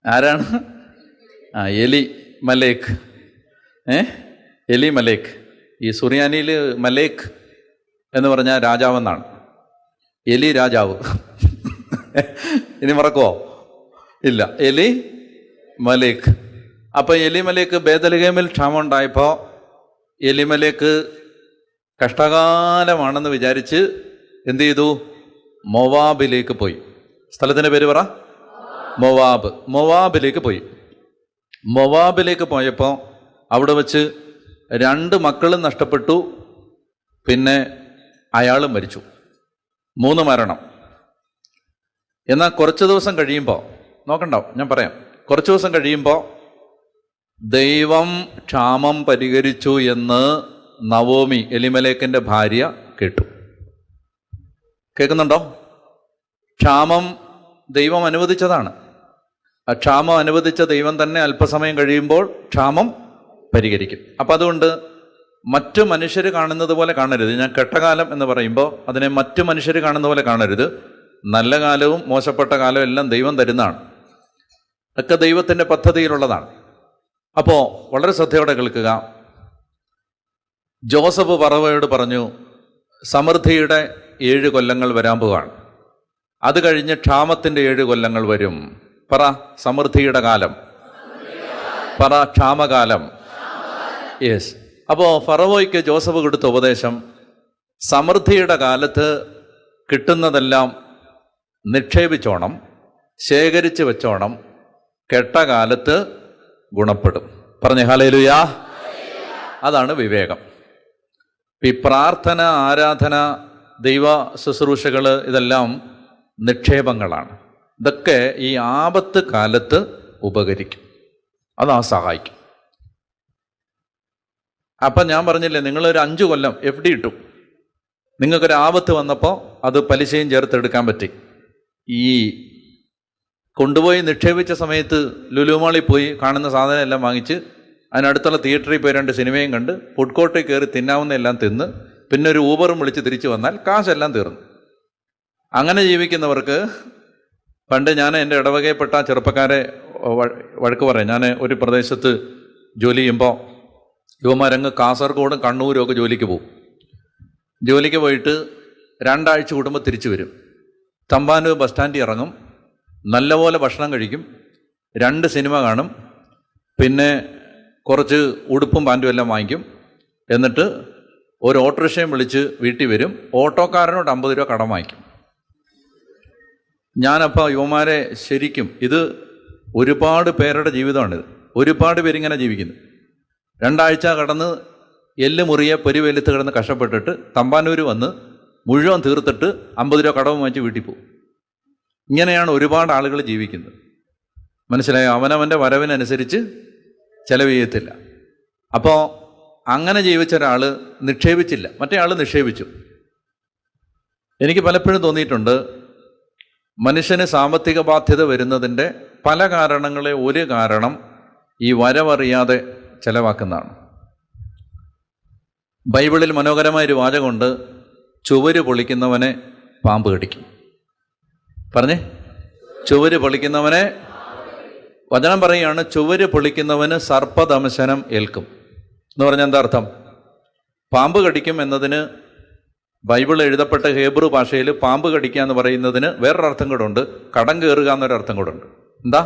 ആരാണ്? എലി മലേക്ക്. എലി മലേക്ക്. ഈ സുറിയാനിയിൽ മലേക്ക് എന്ന് പറഞ്ഞാൽ രാജാവെന്നാണ്. എലി രാജാവ്. ഇനി മറക്കുവോ? ഇല്ല. എലി മലേക്ക്. അപ്പം എലി മലേക്ക് ബേദലഹേമിൽ ക്ഷാമം ഉണ്ടായപ്പോൾ എലിമലേക്ക് കഷ്ടകാലമാണെന്ന് വിചാരിച്ച് എന്ത് ചെയ്തു? മൊവാബിലേക്ക് പോയി. സ്ഥലത്തിൻ്റെ പേര് പറ. മൊവാബ്. മൊവാബിലേക്ക് പോയി. മൊവാബിലേക്ക് പോയപ്പോൾ അവിടെ വെച്ച് 2 മക്കളും നഷ്ടപ്പെട്ടു, പിന്നെ അയാളും മരിച്ചു. 3 മരണം. എന്നാൽ കുറച്ച് ദിവസം കഴിയുമ്പോൾ, നോക്കണ്ടോ ഞാൻ പറയാം, കുറച്ച് ദിവസം കഴിയുമ്പോൾ ദൈവം ക്ഷാമം പരിഹരിച്ചു എന്ന് നവോമി എലിമലേക്കിൻ്റെ ഭാര്യ കേട്ടു. കേൾക്കുന്നുണ്ടോ? ക്ഷാമം ദൈവം അനുവദിച്ചതാണ്. ആ ക്ഷാമം അനുവദിച്ച ദൈവം തന്നെ അല്പസമയം കഴിയുമ്പോൾ ക്ഷാമം പരിഹരിക്കും. അപ്പം അതുകൊണ്ട് മറ്റു മനുഷ്യർ കാണുന്നത് പോലെ കാണരുത്. ഞാൻ കെട്ടകാലം എന്ന് പറയുമ്പോൾ അതിനെ മറ്റു മനുഷ്യർ കാണുന്ന പോലെ കാണരുത്. നല്ല കാലവും മോശപ്പെട്ട കാലവും എല്ലാം ദൈവം തരുന്നതാണ്. ഒക്കെ ദൈവത്തിൻ്റെ പദ്ധതിയിലുള്ളതാണ്. അപ്പോൾ വളരെ ശ്രദ്ധയോടെ കേൾക്കുക. ജോസഫ് പറവയോട് പറഞ്ഞു, സമൃദ്ധിയുടെ 7 കൊല്ലങ്ങൾ വരാൻ പോവാണ്, അത് കഴിഞ്ഞ് ക്ഷാമത്തിൻ്റെ 7 കൊല്ലങ്ങൾ വരും. പറ സമൃദ്ധിയുടെ കാലം, പറ ക്ഷാമകാലം. യെസ്. അപ്പോൾ ഫറവോയ്ക്ക് ജോസഫ് കൊടുത്ത ഉപദേശം, സമൃദ്ധിയുടെ കാലത്ത് കിട്ടുന്നതെല്ലാം നിക്ഷേപിച്ചോണം, ശേഖരിച്ച് വെച്ചോണം, കെട്ട കാലത്ത് ഗുണപ്പെടും. പറഞ്ഞേ ഹല്ലേലൂയാ. അതാണ് വിവേകം. ഈ പ്രാർത്ഥന, ആരാധന, ദൈവ ശുശ്രൂഷകൾ ഇതെല്ലാം നിക്ഷേപങ്ങളാണ്. ഇതൊക്കെ ഈ ആപത്ത് കാലത്ത് ഉപകരിക്കും, അതാ സഹായിക്കും. അപ്പം ഞാൻ പറഞ്ഞില്ലേ, നിങ്ങളൊരു 5 കൊല്ലം FD ഇട്ടു, നിങ്ങൾക്കൊരു ആപത്ത് വന്നപ്പോൾ അത് പലിശയും ചേർത്തെടുക്കാൻ പറ്റി. ഈ കൊണ്ടുപോയി നിക്ഷേപിച്ച സമയത്ത് ലുലുമാളിൽ പോയി കാണുന്ന സാധനം എല്ലാം വാങ്ങിച്ച് അതിനടുത്തുള്ള തിയേറ്ററിൽ പോയി 2 സിനിമയും കണ്ട് ഫുഡ് കോർട്ടിൽ കയറി തിന്നാവുന്ന എല്ലാം തിന്ന് പിന്നെ ഒരു ഊബറും വിളിച്ച് തിരിച്ചു വന്നാൽ കാശെല്ലാം തീർന്നു. അങ്ങനെ ജീവിക്കുന്നവർക്ക് പണ്ട് ഞാൻ എൻ്റെ ഇടവകയിൽപ്പെട്ട ചെറുപ്പക്കാരെ വഴക്ക് പറയാം. ഞാൻ ഒരു പ്രദേശത്ത് ജോലി ചെയ്യുമ്പോൾ യുവമാരങ്ങ് കാസർഗോഡും കണ്ണൂരും ഒക്കെ ജോലിക്ക് പോകും. ജോലിക്ക് പോയിട്ട് 2 ആഴ്ച കൂടുമ്പോൾ തിരിച്ചു വരും. തമ്പാനൂർ ബസ് സ്റ്റാൻഡിൽ ഇറങ്ങും, നല്ലപോലെ ഭക്ഷണം കഴിക്കും, 2 സിനിമ കാണും, പിന്നെ കുറച്ച് ഉടുപ്പും പാൻറ്റും എല്ലാം വാങ്ങിക്കും. എന്നിട്ട് ഒരു ഓട്ടോറിക്ഷയും വിളിച്ച് വീട്ടിൽ വരും. ഓട്ടോക്കാരനോട് 50 രൂപ കടം വാങ്ങിക്കും. ഞാനപ്പോൾ യുവമാരെ ശരിക്കും, ഇത് ഒരുപാട് പേരുടെ ജീവിതമാണിത്. ഒരുപാട് പേരിങ്ങനെ ജീവിക്കുന്നു. 2 ആഴ്ച കടന്ന് എല്ല് മുറിയെ പൊരിവെലുത്ത് കിടന്ന് കഷ്ടപ്പെട്ടിട്ട് തമ്പാനൂർ വന്ന് മുഴുവൻ തീർത്തിട്ട് 50 രൂപ കടവും വാങ്ങിച്ച് വീട്ടിൽ പോകും. ഇങ്ങനെയാണ് ഒരുപാട് ആളുകൾ ജീവിക്കുന്നത്. മനസ്സിലായോ? അവനവൻ്റെ വരവിനനുസരിച്ച് ചെലവ് ചെയ്യത്തില്ല. അപ്പോൾ അങ്ങനെ ജീവിച്ച ഒരാൾ നിക്ഷേപിച്ചില്ല, മറ്റേ ആൾ നിക്ഷേപിച്ചു. എനിക്ക് പലപ്പോഴും തോന്നിയിട്ടുണ്ട്, മനുഷ്യന് സാമ്പത്തിക ബാധ്യത വരുന്നതിൻ്റെ പല കാരണങ്ങളെ ഒരു കാരണം ഈ വരവറിയാതെ ചെലവാക്കുന്നതാണ്. ബൈബിളിൽ മനോഹരമായൊരു വാചകമുണ്ട്, ചുവര് പൊളിക്കുന്നവനെ പാമ്പ് കടിക്കും. പറഞ്ഞേ, ചുവര് പൊളിക്കുന്നവനെ, വചനം പറയുകയാണ്, ചുവര് പൊളിക്കുന്നവന് സർപ്പദംശനം ഏൽക്കും എന്ന് പറഞ്ഞാൽ എന്താ അർത്ഥം? പാമ്പ് കടിക്കും എന്നതിന് ബൈബിൾ എഴുതപ്പെട്ട ഹീബ്രു ഭാഷയിൽ പാമ്പ് കടിക്കുക എന്ന് പറയുന്നതിന് വേറൊരർത്ഥം കൂടെ ഉണ്ട്, കടം കയറുക എന്നൊരർത്ഥം കൂടെ ഉണ്ട്. എന്താ?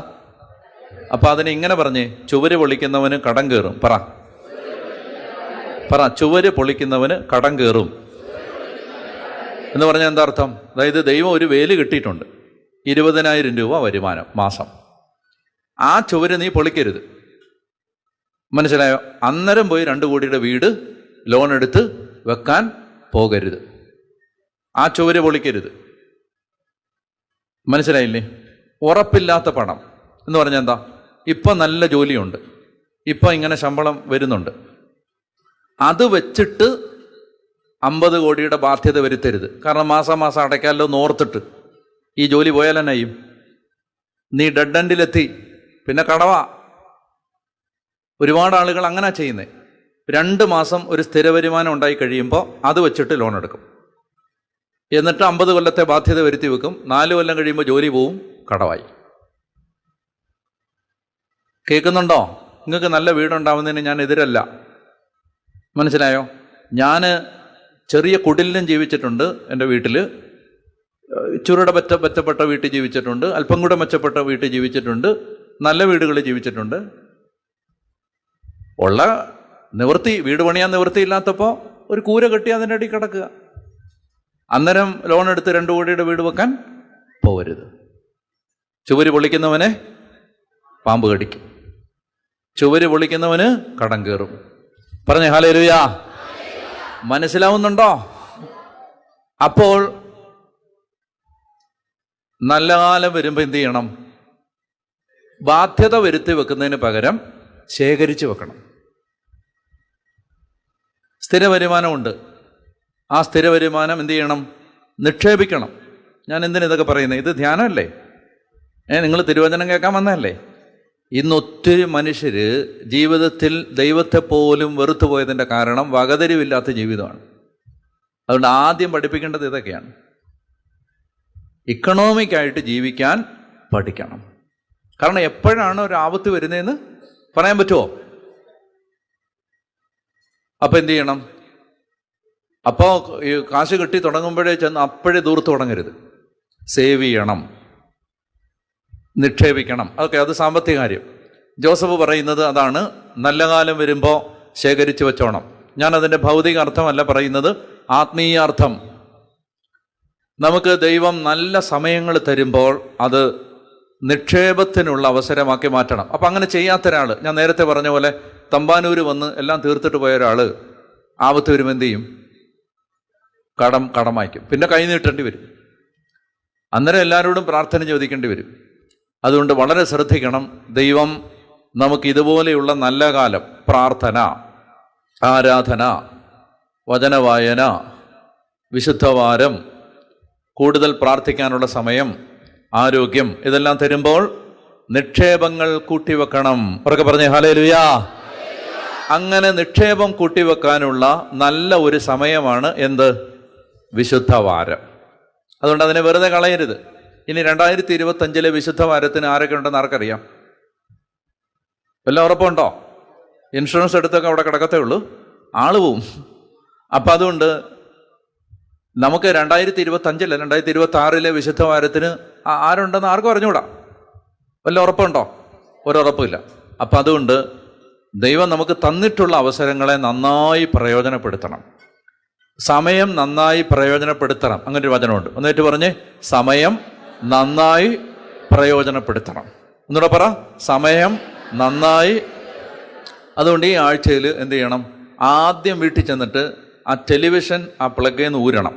അപ്പം അതിനെ ഇങ്ങനെ പറഞ്ഞേ, ചുവര് പൊളിക്കുന്നവന് കടം കയറും. പറ, ചുവര് പൊളിക്കുന്നവന് കടം കയറും എന്ന് പറഞ്ഞാൽ എന്താ അർത്ഥം? അതായത് ദൈവം ഒരു വേല് കിട്ടിയിട്ടുണ്ട്, 20,000 രൂപ വരുമാനം മാസം. ആ ചുവര് നീ പൊളിക്കരുത്. മനസ്സിലായോ? അന്നേരം പോയി 2 കോടിയുടെ വീട് ലോൺ എടുത്ത് വെക്കാൻ പോകരുത്. ആ ചുവര് പൊളിക്കരുത്. മനസ്സിലായില്ലേ? ഉറപ്പില്ലാത്ത പണം എന്ന് പറഞ്ഞാൽ എന്താ? ഇപ്പം നല്ല ജോലിയുണ്ട്, ഇപ്പം ഇങ്ങനെ ശമ്പളം വരുന്നുണ്ട്, അത് വെച്ചിട്ട് 50 കോടിയുടെ ബാധ്യത വരുത്തരുത്. കാരണം മാസം മാസം അടയ്ക്കാമല്ലോ എന്ന് ഓർത്തിട്ട് ഈ ജോലി പോയാൽ തന്നെ ചെയ്യും. നീ ഡെഡ് എൻഡിലെത്തി, പിന്നെ കടവാ. ഒരുപാട് ആളുകൾ അങ്ങനെ ചെയ്യുന്നത്. 2 മാസം ഒരു സ്ഥിര വരുമാനം ഉണ്ടായി കഴിയുമ്പോൾ അത് വെച്ചിട്ട് ലോൺ എടുക്കും. എന്നിട്ട് 50 കൊല്ലത്തെ ബാധ്യത വരുത്തി വെക്കും. 4 കൊല്ലം കഴിയുമ്പോൾ ജോലി പോവും, കടവായി. കേൾക്കുന്നുണ്ടോ? നിങ്ങൾക്ക് നല്ല വീടുണ്ടാവുന്നതിന് ഞാൻ എതിരല്ല. മനസ്സിലായോ? ഞാൻ ചെറിയ കുടിലിലും ജീവിച്ചിട്ടുണ്ട്. എൻ്റെ വീട്ടിൽ ചുരുട മെച്ചപ്പെട്ട വീട്ടിൽ ജീവിച്ചിട്ടുണ്ട്, അല്പം കൂടെ മെച്ചപ്പെട്ട വീട്ടിൽ ജീവിച്ചിട്ടുണ്ട്, നല്ല വീടുകളിൽ ജീവിച്ചിട്ടുണ്ട്. ഉള്ള നിവൃത്തി, വീട് പണിയാൻ നിവൃത്തിയില്ലാത്തപ്പോൾ ഒരു കൂര കെട്ടി അതിൻ്റെ അടി കിടക്കുക. അന്നേരം ലോൺ എടുത്ത് 2 കോടിയുടെ വീട് വെക്കാൻ പോകരുത്. ചുവര് പൊളിക്കുന്നവനെ പാമ്പ് കടിക്കും, ചുവര് പൊളിക്കുന്നവന് കടം കയറും. പറഞ്ഞേ ഹല്ലേലൂയ. മനസ്സിലാവുന്നുണ്ടോ? അപ്പോൾ നല്ല കാലം വരുമ്പോൾ എന്ത് ചെയ്യണം? ബാധ്യത വരുത്തി വെക്കുന്നതിന് പകരം ശേഖരിച്ച് വെക്കണം. സ്ഥിര വരുമാനമുണ്ട്, ആ സ്ഥിര വരുമാനം എന്ത് ചെയ്യണം? നിക്ഷേപിക്കണം. ഞാൻ എന്തിനിതൊക്കെ പറയുന്നത്? ഇത് ധ്യാനമല്ലേ? നിങ്ങൾ തിരുവചനം കേൾക്കാൻ വന്നതല്ലേ? ഇന്ന് ഒത്തിരി മനുഷ്യർ ജീവിതത്തിൽ ദൈവത്തെ പോലും വെറുത്തു പോയതിൻ്റെ കാരണം വകതിരിവില്ലാത്ത ജീവിതമാണ്. അതുകൊണ്ട് ആദ്യം പഠിപ്പിക്കേണ്ടത് ഇതൊക്കെയാണ്. ഇക്കണോമിക്കായിട്ട് ജീവിക്കാൻ പഠിക്കണം. കാരണം എപ്പോഴാണ് ഒരു ആപത്ത് വരുന്നതെന്ന് പറയാൻ പറ്റുമോ? അപ്പോൾ എന്ത് ചെയ്യണം? അപ്പോൾ ഈ കാശ് കിട്ടി തുടങ്ങുമ്പോഴേ ചെന്ന് അപ്പോഴേ ദൂർത്ത് തുടങ്ങരുത്. സേവ് ചെയ്യണം, നിക്ഷേപിക്കണം. അത് സാമ്പത്തിക കാര്യം. ജോസഫ് പറയുന്നത് അതാണ്. നല്ല കാലം വരുമ്പോൾ ശേഖരിച്ചു വെച്ചോണം. ഞാനതിൻ്റെ ഭൗതിക അർത്ഥമല്ല പറയുന്നത്, ആത്മീയ അർത്ഥം. നമുക്ക് ദൈവം നല്ല സമയങ്ങൾ തരുമ്പോൾ അത് നിക്ഷേപത്തിനുള്ള അവസരമാക്കി മാറ്റണം. അപ്പം അങ്ങനെ ചെയ്യാത്ത ഒരാൾ, ഞാൻ നേരത്തെ പറഞ്ഞ പോലെ തമ്പാനൂർ വന്ന് എല്ലാം തീർത്തിട്ട് പോയ ഒരാൾ ആപത്ത് വരുമ്പോൾ എന്ത് ചെയ്യും? കടം വായിക്കും. പിന്നെ കൈ നീട്ടേണ്ടി വരും. അന്നേരം എല്ലാവരോടും പ്രാർത്ഥന ചോദിക്കേണ്ടി വരും. അതുകൊണ്ട് വളരെ ശ്രദ്ധിക്കണം. ദൈവം നമുക്ക് ഇതുപോലെയുള്ള നല്ല കാലം, പ്രാർത്ഥന, ആരാധന, വചനവായന, വിശുദ്ധവാരം, കൂടുതൽ പ്രാർത്ഥിക്കാനുള്ള സമയം, ആരോഗ്യം, ഇതെല്ലാം തരുമ്പോൾ നിക്ഷേപങ്ങൾ കൂട്ടിവെക്കണം. ഉറക്കെ പറഞ്ഞേ ഹല്ലേലൂയാ. അങ്ങനെ നിക്ഷേപം കൂട്ടിവെക്കാനുള്ള നല്ല ഒരു സമയമാണ് എന്ത്? വിശുദ്ധവാരം. അതുകൊണ്ട് അതിനെ വെറുതെ കളയരുത്. ഇനി 2025 വിശുദ്ധവാരത്തിന് ആരൊക്കെ ഉണ്ടെന്ന് ആർക്കറിയാം? വല്ല ഉറപ്പുണ്ടോ? ഇൻഷുറൻസ് എടുത്തൊക്കെ അവിടെ കിടക്കത്തേ ഉള്ളൂ, ആള് പോവും. അപ്പം അതുകൊണ്ട് നമുക്ക് 2025 2026 വിശുദ്ധവാരത്തിന് ആരുണ്ടെന്ന് ആർക്കും അറിഞ്ഞുകൂടാ. വല്ല ഉറപ്പുണ്ടോ? ഒരുറപ്പുമില്ല. അപ്പം അതുകൊണ്ട് ദൈവം നമുക്ക് തന്നിട്ടുള്ള അവസരങ്ങളെ നന്നായി പ്രയോജനപ്പെടുത്തണം. സമയം നന്നായി പ്രയോജനപ്പെടുത്തണം. അങ്ങനെ ഒരു വചനമുണ്ട്. ഒന്നേറ്റ് പറഞ്ഞേ, സമയം നന്നായി പ്രയോജനപ്പെടുത്തണം. ഒന്നുകൂടെ പറ, സമയം നന്നായി. അതുകൊണ്ട് ഈ ആഴ്ചയിൽ എന്ത് ചെയ്യണം? ആദ്യം വീട്ടിൽ ചെന്നിട്ട് ആ ടെലിവിഷൻ ആ പ്ലഗിൽ നിന്ന് ഊരണം.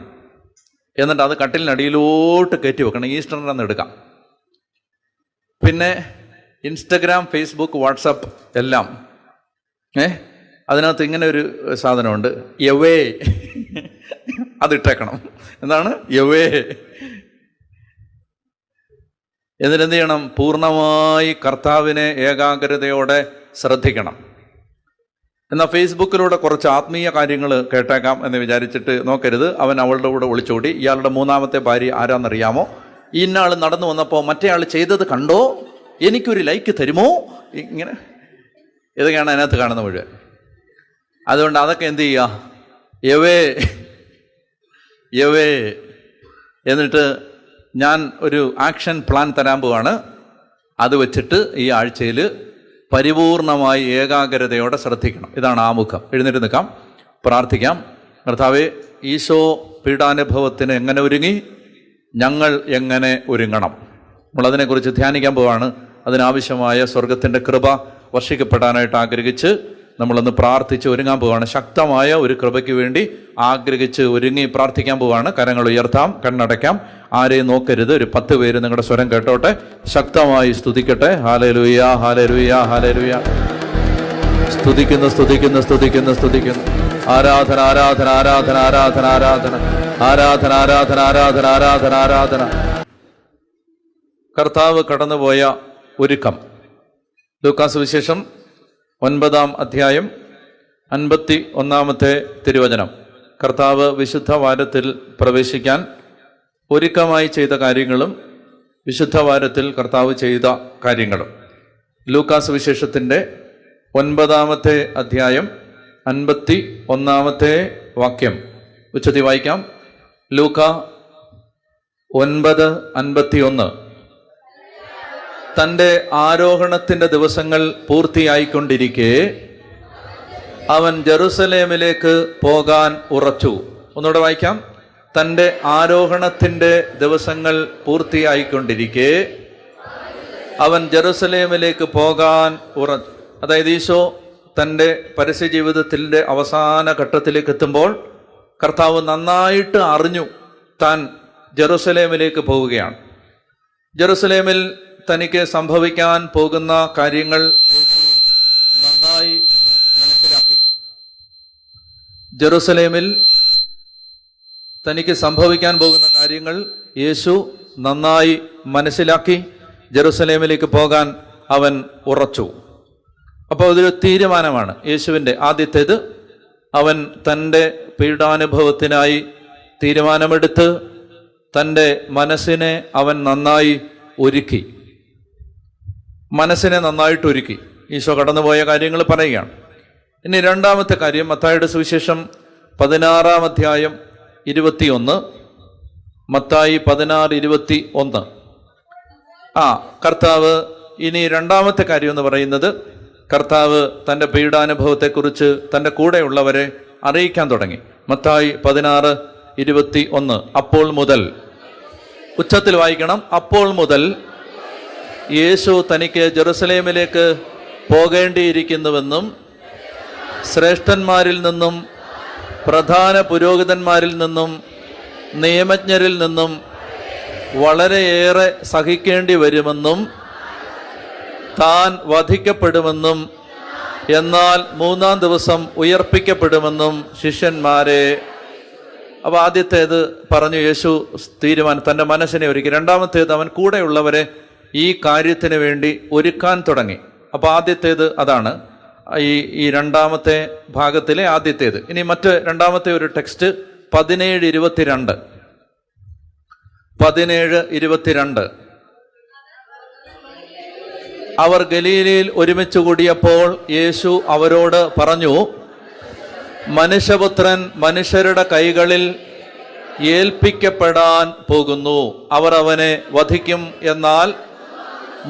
എന്നിട്ട് അത് കട്ടിലിനടിയിലോട്ട് കയറ്റി വെക്കണം. ഈസ്റ്ററിൻ്റെ അന്ന് എടുക്കാം. പിന്നെ ഇൻസ്റ്റഗ്രാം, ഫേസ്ബുക്ക്, വാട്സപ്പ് എല്ലാം അതിനകത്ത് ഇങ്ങനെ ഒരു സാധനമുണ്ട്, യവേ. അതിട്ടേക്കണം. എന്താണ് യവേ? എന്നിട്ടെന്ത് ചെയ്യണം? പൂർണ്ണമായി കർത്താവിനെ ഏകാഗ്രതയോടെ ശ്രദ്ധിക്കണം. എന്നാൽ ഫേസ്ബുക്കിലൂടെ കുറച്ച് ആത്മീയ കാര്യങ്ങൾ കേട്ടേക്കാം എന്ന് വിചാരിച്ചിട്ട് നോക്കരുത്. അവൻ അവളുടെ കൂടെ ഒളിച്ചോടി. ഇയാളുടെ മൂന്നാമത്തെ ഭാര്യ ആരാന്നറിയാമോ? ഇന്നാൾ നടന്നു വന്നപ്പോൾ മറ്റേ ആൾ ചെയ്തത് കണ്ടോ, എനിക്കൊരു ലൈക്ക് തരുമോ, ഇങ്ങനെ ഇതൊക്കെയാണ് അതിനകത്ത് കാണുന്ന മുഴുവൻ. അതുകൊണ്ട് അതൊക്കെ എന്ത് ചെയ്യുക? യവേ. എന്നിട്ട് ഞാൻ ഒരു ആക്ഷൻ പ്ലാൻ തരാൻ പോവാണ്. അത് വെച്ചിട്ട് ഈ ആഴ്ചയിൽ പരിപൂർണമായി ഏകാഗ്രതയോടെ ശ്രദ്ധിക്കണം. ഇതാണ് ആമുഖം. എഴുന്നേറ്റ് നിൽക്കാം, പ്രാർത്ഥിക്കാം. കർത്താവേ, ഈശോ പീഡാനുഭവത്തിന് എങ്ങനെ ഒരുങ്ങി, ഞങ്ങൾ എങ്ങനെ ഒരുങ്ങണം? നമ്മളതിനെക്കുറിച്ച് ധ്യാനിക്കാൻ പോവാണ്. അതിനാവശ്യമായ സ്വർഗത്തിൻ്റെ കൃപ വർഷിക്കപ്പെടാനായിട്ട് ആഗ്രഹിച്ച് നമ്മളൊന്ന് പ്രാർത്ഥിച്ച് ഒരുങ്ങാൻ പോവാണ്. ശക്തമായ ഒരു കൃപയ്ക്ക് വേണ്ടി ആഗ്രഹിച്ച് ഒരുങ്ങി പ്രാർത്ഥിക്കാൻ പോവാണ്. കരങ്ങൾ ഉയർത്താം, കണ്ണടയ്ക്കാം, ആരെയും നോക്കരുത്. ഒരു 10 പേര് നിങ്ങളുടെ സ്വരം കേട്ടോട്ടെ, ശക്തമായി സ്തുതിക്കട്ടെ. ഹല്ലേലൂയ, ഹല്ലേലൂയ, ഹല്ലേലൂയ. സ്തുതിക്കുന്നു. ആരാധന, ആരാധന, ആരാധന, ആരാധന, ആരാധന, ആരാധന, ആരാധന, ആരാധന, ആരാധന, ആരാധന. കർത്താവ് കടന്നുപോയ ഒരുക്കം. ലൂക്കാസ് സുവിശേഷം 9-ാം അധ്യായം 51-ാമത്തെ തിരുവചനം. കർത്താവ് വിശുദ്ധ വാരത്തിൽ പ്രവേശിക്കാൻ ഒരുക്കമായി ചെയ്ത കാര്യങ്ങളും വിശുദ്ധ വാരത്തിൽ കർത്താവ് ചെയ്ത കാര്യങ്ങളും. ലൂക്കാസ് സുവിശേഷത്തിൻ്റെ 9-ാമത്തെ അധ്യായം 51-ാമത്തെ വാക്യം ഉച്ചത്തി വായിക്കാം. ലൂക്ക 9:51. തൻ്റെ ആരോഹണത്തിൻ്റെ ദിവസങ്ങൾ പൂർത്തിയായിക്കൊണ്ടിരിക്കെ അവൻ ജെറുസലേമിലേക്ക് പോകാൻ ഉറച്ചു. ഒന്നുകൂടെ വായിക്കാം. തൻ്റെ ആരോഹണത്തിൻ്റെ ദിവസങ്ങൾ പൂർത്തിയായിക്കൊണ്ടിരിക്കെ അവൻ ജെറുസലേമിലേക്ക് പോകാൻ ഉറച്ചു. അതായത് ഈശോ തൻ്റെ പരസ്യ ജീവിതത്തിൻ്റെ അവസാന ഘട്ടത്തിലേക്ക് എത്തുമ്പോൾ കർത്താവ് നന്നായിട്ട് അറിഞ്ഞു താൻ ജെറുസലേമിലേക്ക് പോവുകയാണ്. ജെറുസലേമിൽ തനിക്ക് സംഭവിക്കാൻ പോകുന്ന കാര്യങ്ങൾ നന്നായി മനസ്സിലാക്കി. ജെറുസലേമിൽ തനിക്ക് സംഭവിക്കാൻ പോകുന്ന കാര്യങ്ങൾ യേശു നന്നായി മനസ്സിലാക്കി. ജെറുസലേമിലേക്ക് പോകാൻ അവൻ ഉറച്ചു. അപ്പോൾ അതൊരു തീരുമാനമാണ് യേശുവിൻ്റെ. ആദ്യത്തേത്, അവൻ തൻ്റെ പീഡാനുഭവത്തിനായി തീരുമാനമെടുത്ത് തൻ്റെ മനസ്സിനെ അവൻ നന്നായി ഒരുക്കി. മനസ്സിനെ നന്നായിട്ട് ഒരുക്കി. ഈശോ കടന്നുപോയ കാര്യങ്ങൾ പറയുകയാണ്. ഇനി രണ്ടാമത്തെ കാര്യം, മത്തായിയുടെ സുവിശേഷം 16-ാം അധ്യായം 21. മത്തായി 16:21. കർത്താവ് ഇനി രണ്ടാമത്തെ കാര്യം എന്ന് പറയുന്നത്, കർത്താവ് തൻ്റെ പീഡാനുഭവത്തെക്കുറിച്ച് തൻ്റെ കൂടെയുള്ളവരെ അറിയിക്കാൻ തുടങ്ങി. മത്തായി 16:21. അപ്പോൾ മുതൽ, ഉച്ചത്തിൽ വായിക്കണം, അപ്പോൾ മുതൽ യേശു തനിക്ക് ജെറുസലേമിലേക്ക് പോകേണ്ടിയിരിക്കുന്നുവെന്നും ശ്രേഷ്ഠന്മാരിൽ നിന്നും പ്രധാന പുരോഹിതന്മാരിൽ നിന്നും നിയമജ്ഞരിൽ നിന്നും വളരെയേറെ സഹിക്കേണ്ടി വരുമെന്നും താൻ വധിക്കപ്പെടുമെന്നും എന്നാൽ 3-ാം ദിവസം ഉയർപ്പിക്കപ്പെടുമെന്നും ശിഷ്യന്മാരെ. അപ്പോൾ ആദ്യത്തേത് പറഞ്ഞു യേശു തീരുമാനം, തൻ്റെ മനസ്സിനെ ഒരുക്കി. രണ്ടാമത്തേത് അവൻ കൂടെയുള്ളവരെ ഈ കാര്യത്തിന് വേണ്ടി ഒരുക്കാൻ തുടങ്ങി. അപ്പോൾ ആദ്യത്തേത് അതാണ്, ഈ രണ്ടാമത്തെ ഭാഗത്തിലെ ആദ്യത്തേത്. ഇനി മറ്റ് രണ്ടാമത്തെ ഒരു ടെക്സ്റ്റ് 17:22. അവർ ഗലീലയിൽ ഒരുമിച്ച് കൂടിയപ്പോൾ യേശു അവരോട് പറഞ്ഞു, മനുഷ്യപുത്രൻ മനുഷ്യരുടെ കൈകളിൽ ഏൽപ്പിക്കപ്പെടാൻ പോകുന്നു. അവർ അവനെ വധിക്കും, എന്നാൽ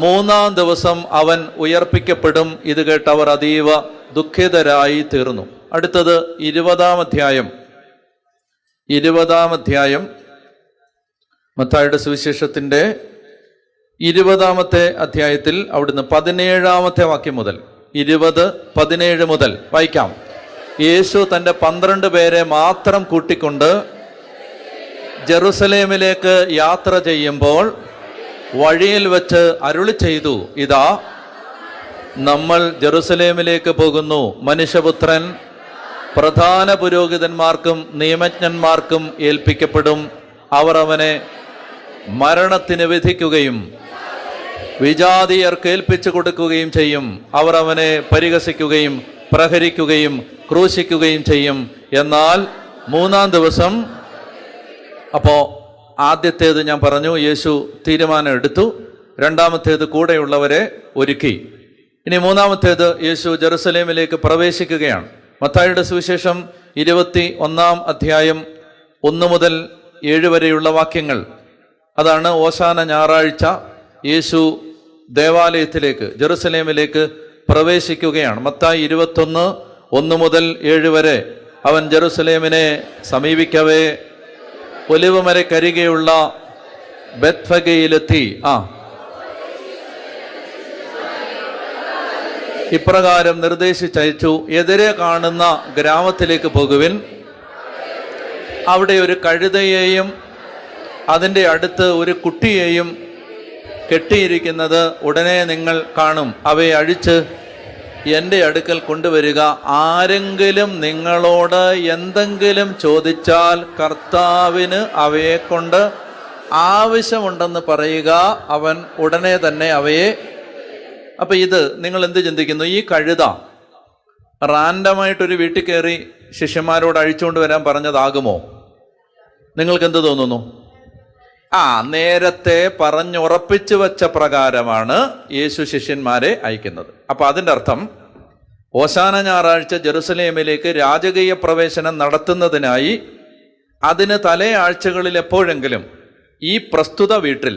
3-ാം ദിവസം അവൻ ഉയർപ്പിക്കപ്പെടും. ഇത് കേട്ട് അവർ അതീവ ദുഃഖിതരായി തീർന്നു. അടുത്തത് 20-ാം അധ്യായം മത്തായിയുടെ സുവിശേഷത്തിൻ്റെ 20-ാമത്തെ അധ്യായത്തിൽ അവിടുന്ന് 17-ാമത്തെ വാക്യം മുതൽ 20:17 മുതൽ വായിക്കാം. യേശു തൻ്റെ 12 പേരെ മാത്രം കൂട്ടിക്കൊണ്ട് ജെറുസലേമിലേക്ക് യാത്ര ചെയ്യുമ്പോൾ വഴിയിൽ വെച്ച് അരുളി ചെയ്തു, ഇതാ നമ്മൾ ജെറുസലേമിലേക്ക് പോകുന്നു. മനുഷ്യപുത്രൻ പ്രധാന പുരോഹിതന്മാർക്കും നിയമജ്ഞന്മാർക്കും ഏൽപ്പിക്കപ്പെടും. അവർ അവനെ മരണത്തിന് വിധിക്കുകയും വിജാതിയർക്ക് ഏൽപ്പിച്ചു കൊടുക്കുകയും ചെയ്യും. അവർ അവനെ പരിഹസിക്കുകയും പ്രഹരിക്കുകയും ക്രൂശിക്കുകയും ചെയ്യും. എന്നാൽ 3-ാം ദിവസം, അപ്പോൾ ആദ്യത്തേത് ഞാൻ പറഞ്ഞു, യേശു തീരുമാനം എടുത്തു. രണ്ടാമത്തേത് കൂടെയുള്ളവരെ ഒരുക്കി. ഇനി 3-ാമത്തേത് യേശു ജെറുസലേമിലേക്ക് പ്രവേശിക്കുകയാണ്. മത്തായിയുടെ സുവിശേഷം 21-ാം അധ്യായം 1 മുതൽ 7 വരെയുള്ള വാക്യങ്ങൾ. അതാണ് ഓശാന ഞായറാഴ്ച യേശു ദേവാലയത്തിലേക്ക് ജെറുസലേമിലേക്ക് പ്രവേശിക്കുകയാണ്. മത്തായി 21:1 മുതൽ 7 വരെ. അവൻ ജെറുസലേമിനെ സമീപിക്കവേ ഒലിവുമരക്കരികെയുള്ള ബെത്ഫഗയിലെത്തി. ഇപ്രകാരം നിർദ്ദേശിച്ചയച്ചു, എതിരെ കാണുന്ന ഗ്രാമത്തിലേക്ക് പോകുവിൻ. അവിടെ ഒരു കഴുതയെയും അതിൻ്റെ അടുത്ത് ഒരു കുട്ടിയെയും കെട്ടിയിരിക്കുന്നത് ഉടനെ നിങ്ങൾ കാണും. അവയെ അഴിച്ച് എൻ്റെ അടുക്കൽ കൊണ്ടുവരിക. ആരെങ്കിലും നിങ്ങളോട് എന്തെങ്കിലും ചോദിച്ചാൽ കർത്താവിന് അവയെ കൊണ്ട് ആവശ്യമുണ്ടെന്ന് പറയുക. അവൻ ഉടനെ തന്നെ അവയെ. അപ്പം ഇത് നിങ്ങൾ എന്ത് ചിന്തിക്കുന്നു? ഈ കഴുത റാൻഡമായിട്ടൊരു വീട്ടിൽ കയറി ശിഷ്യന്മാരോട് അഴിച്ചുകൊണ്ട് വരാൻ പറഞ്ഞതാകുമോ? നിങ്ങൾക്ക് എന്ത് തോന്നുന്നു? നേരത്തെ പറഞ്ഞുറപ്പിച്ചു വച്ച പ്രകാരമാണ് യേശു ശിഷ്യന്മാരെ അയക്കുന്നത്. അപ്പൊ അതിൻ്റെ അർത്ഥം ഓശാന ഞായറാഴ്ച ജെറുസലേമിലേക്ക് രാജകീയ പ്രവേശനം നടത്തുന്നതിനായി അതിന് തലേ ആഴ്ചകളിൽ എപ്പോഴെങ്കിലും ഈ പ്രസ്തുത വീട്ടിൽ,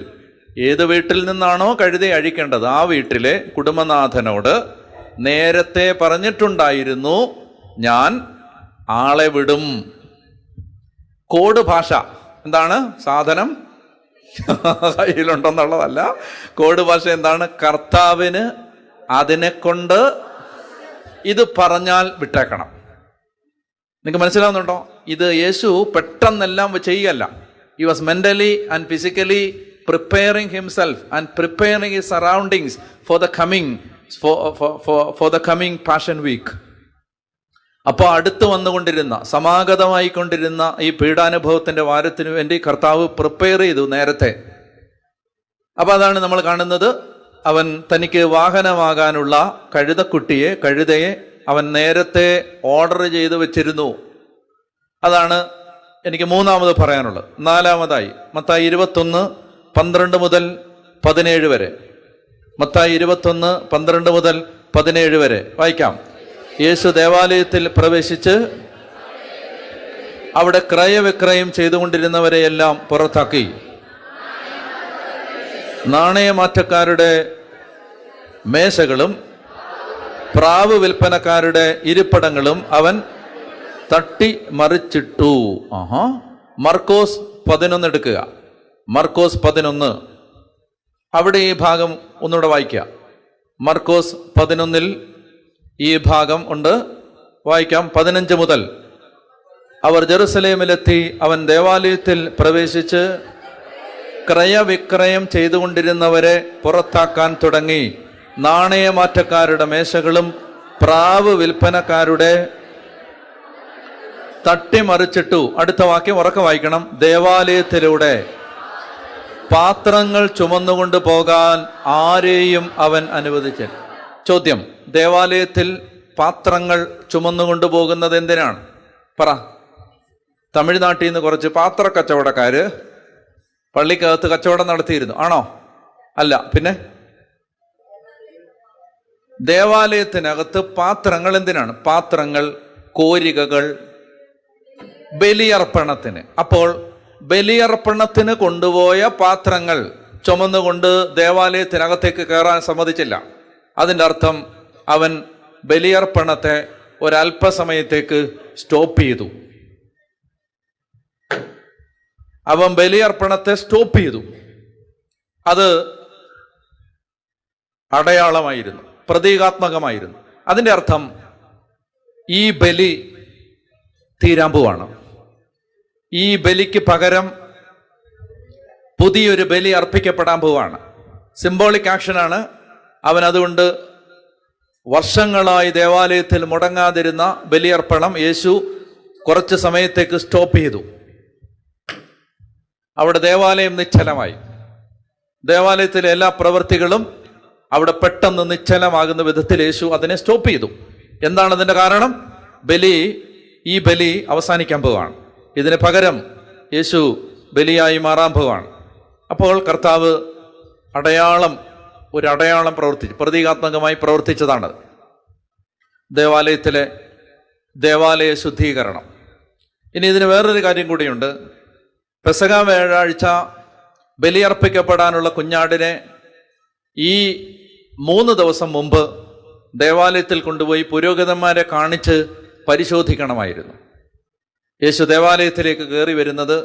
ഏത് വീട്ടിൽ നിന്നാണോ കഴുതി അഴിക്കേണ്ടത് ആ വീട്ടിലെ കുടുംബനാഥനോട് നേരത്തെ പറഞ്ഞിട്ടുണ്ടായിരുന്നു, ഞാൻ ആളെ വിടും. കോഡ് ഭാഷ എന്താണ്? സാധനം കയ്യിലുണ്ടെന്നുള്ളതല്ല. കോഡ് ഭാഷ എന്താണ്? കർത്താവിന് അതിനെ കൊണ്ട് ഇത് പറഞ്ഞാൽ വിട്ടേക്കണം. നിങ്ങൾക്ക് മനസ്സിലാവുന്നുണ്ടോ? ഇത് യേശു പെട്ടെന്നെല്ലാം ചെയ്യല്ല. He was mentally and physically preparing himself and preparing his surroundings for the coming Passion Week. അപ്പോൾ അടുത്ത് വന്നുകൊണ്ടിരുന്ന, സമാഗതമായിക്കൊണ്ടിരുന്ന ഈ പീഡാനുഭവത്തിൻ്റെ വാരത്തിനു വേണ്ടി കർത്താവ് പ്രിപ്പയർ ചെയ്തു നേരത്തെ. അപ്പോൾ അതാണ് നമ്മൾ കാണുന്നത്. അവൻ തനിക്ക് വാഹനമാകാനുള്ള കഴുതയെ അവൻ നേരത്തെ ഓർഡർ ചെയ്ത് വെച്ചിരുന്നു. അതാണ് എനിക്ക് മൂന്നാമത് പറയാനുള്ളത്. നാലാമതായി മത്തായി 21:12 മുതൽ 17 വരെ. മത്തായി 21:12 മുതൽ 17 വരെ വായിക്കാം. യേശു ദേവാലയത്തിൽ പ്രവേശിച്ച് അവിടെ ക്രയവിക്രയം ചെയ്തുകൊണ്ടിരുന്നവരെയെല്ലാം പുറത്താക്കി. നാണയമാറ്റക്കാരുടെ മേശകളും പ്രാവ് വിൽപ്പനക്കാരുടെ ഇരിപ്പിടങ്ങളും അവൻ തട്ടി മറിച്ചിട്ടു. മർക്കോസ് 11 എടുക്കുക. മർക്കോസ് 11. അവിടെ ഈ ഭാഗം ഒന്നുകൂടെ വായിക്കുക. മർക്കോസ് 11 ഈ ഭാഗം ഉണ്ട്, വായിക്കാം. 15 മുതൽ അവർ ജെറുസലേമിലെത്തി. അവൻ ദേവാലയത്തിൽ പ്രവേശിച്ച് ക്രയവിക്രയം ചെയ്തുകൊണ്ടിരുന്നവരെ പുറത്താക്കാൻ തുടങ്ങി. നാണയമാറ്റക്കാരുടെ മേശകളും പ്രാവ് വിൽപ്പനക്കാരുടെ തട്ടിമറിച്ചിട്ടു. അടുത്ത വാക്യം ഉറക്കെ വായിക്കണം. ദേവാലയത്തിലൂടെ പാത്രങ്ങൾ ചുമന്നുകൊണ്ട് പോകാൻ ആരെയും അവൻ അനുവദിച്ചില്ല. ചോദ്യം: ദേവാലയത്തിൽ പാത്രങ്ങൾ ചുമന്നുകൊണ്ട് പോകുന്നത് എന്തിനാണ്? പറ. തമിഴ്നാട്ടിൽ നിന്ന് കുറച്ച് പാത്ര കച്ചവടക്കാര് പള്ളിക്കകത്ത് കച്ചവടം നടത്തിയിരുന്നു. ആണോ? അല്ല. പിന്നെ ദേവാലയത്തിനകത്ത് പാത്രങ്ങൾ എന്തിനാണ്? പാത്രങ്ങൾ, കോരികകൾ, ബലിയർപ്പണത്തിന്. അപ്പോൾ ബലിയർപ്പണത്തിന് കൊണ്ടുപോയ പാത്രങ്ങൾ ചുമന്നുകൊണ്ട് ദേവാലയത്തിനകത്തേക്ക് കയറാൻ സമ്മതിച്ചില്ല. അതിൻ്റെ അർത്ഥം അവൻ ബലിയർപ്പണത്തെ ഒരല്പസമയത്തേക്ക് സ്റ്റോപ്പ് ചെയ്തു. അവൻ ബലിയർപ്പണത്തെ സ്റ്റോപ്പ് ചെയ്തു. അത് അടയാളമായിരുന്നു, പ്രതീകാത്മകമായിരുന്നു. അതിൻ്റെ അർത്ഥം ഈ ബലി തീരാൻ പോവാണ്. ഈ ബലിക്ക് പകരം പുതിയൊരു ബലി അർപ്പിക്കപ്പെടാൻ പോവാണ്. സിംബോളിക് ആക്ഷനാണ്. അവൻ അതുകൊണ്ട് വർഷങ്ങളായി ദേവാലയത്തിൽ മുടങ്ങാതിരുന്ന ബലിയർപ്പണം യേശു കുറച്ച് സമയത്തേക്ക് സ്റ്റോപ്പ് ചെയ്തു. അവിടെ ദേവാലയം നിശ്ചലമായി. ദേവാലയത്തിലെ എല്ലാ പ്രവൃത്തികളും അവിടെ പെട്ടെന്ന് നിശ്ചലമാകുന്ന വിധത്തിൽ യേശു അതിനെ സ്റ്റോപ്പ് ചെയ്തു. എന്താണ് അതിൻ്റെ കാരണം? ഈ ബലി അവസാനിക്കാൻ പോവാണ്. ഇതിന് പകരം യേശു ബലിയായി മാറാൻ പോവാണ്. അപ്പോൾ കർത്താവ് ഒരു അടയാളം പ്രവർത്തിച്ചു, പ്രതീകാത്മകമായി പ്രവർത്തിച്ചതാണത്. ദേവാലയ ശുദ്ധീകരണം. ഇനി ഇതിന് വേറൊരു കാര്യം കൂടിയുണ്ട്. പെസഹ വ്യാഴാഴ്ച ബലിയർപ്പിക്കപ്പെടാനുള്ള കുഞ്ഞാടിനെ ഈ 3 ദിവസം മുമ്പ് ദേവാലയത്തിൽ കൊണ്ടുപോയി പുരോഹിതന്മാരെ കാണിച്ച് പരിശോധിക്കണമായിരുന്നു. യേശു ദേവാലയത്തിലേക്ക് കയറി വരുന്നത്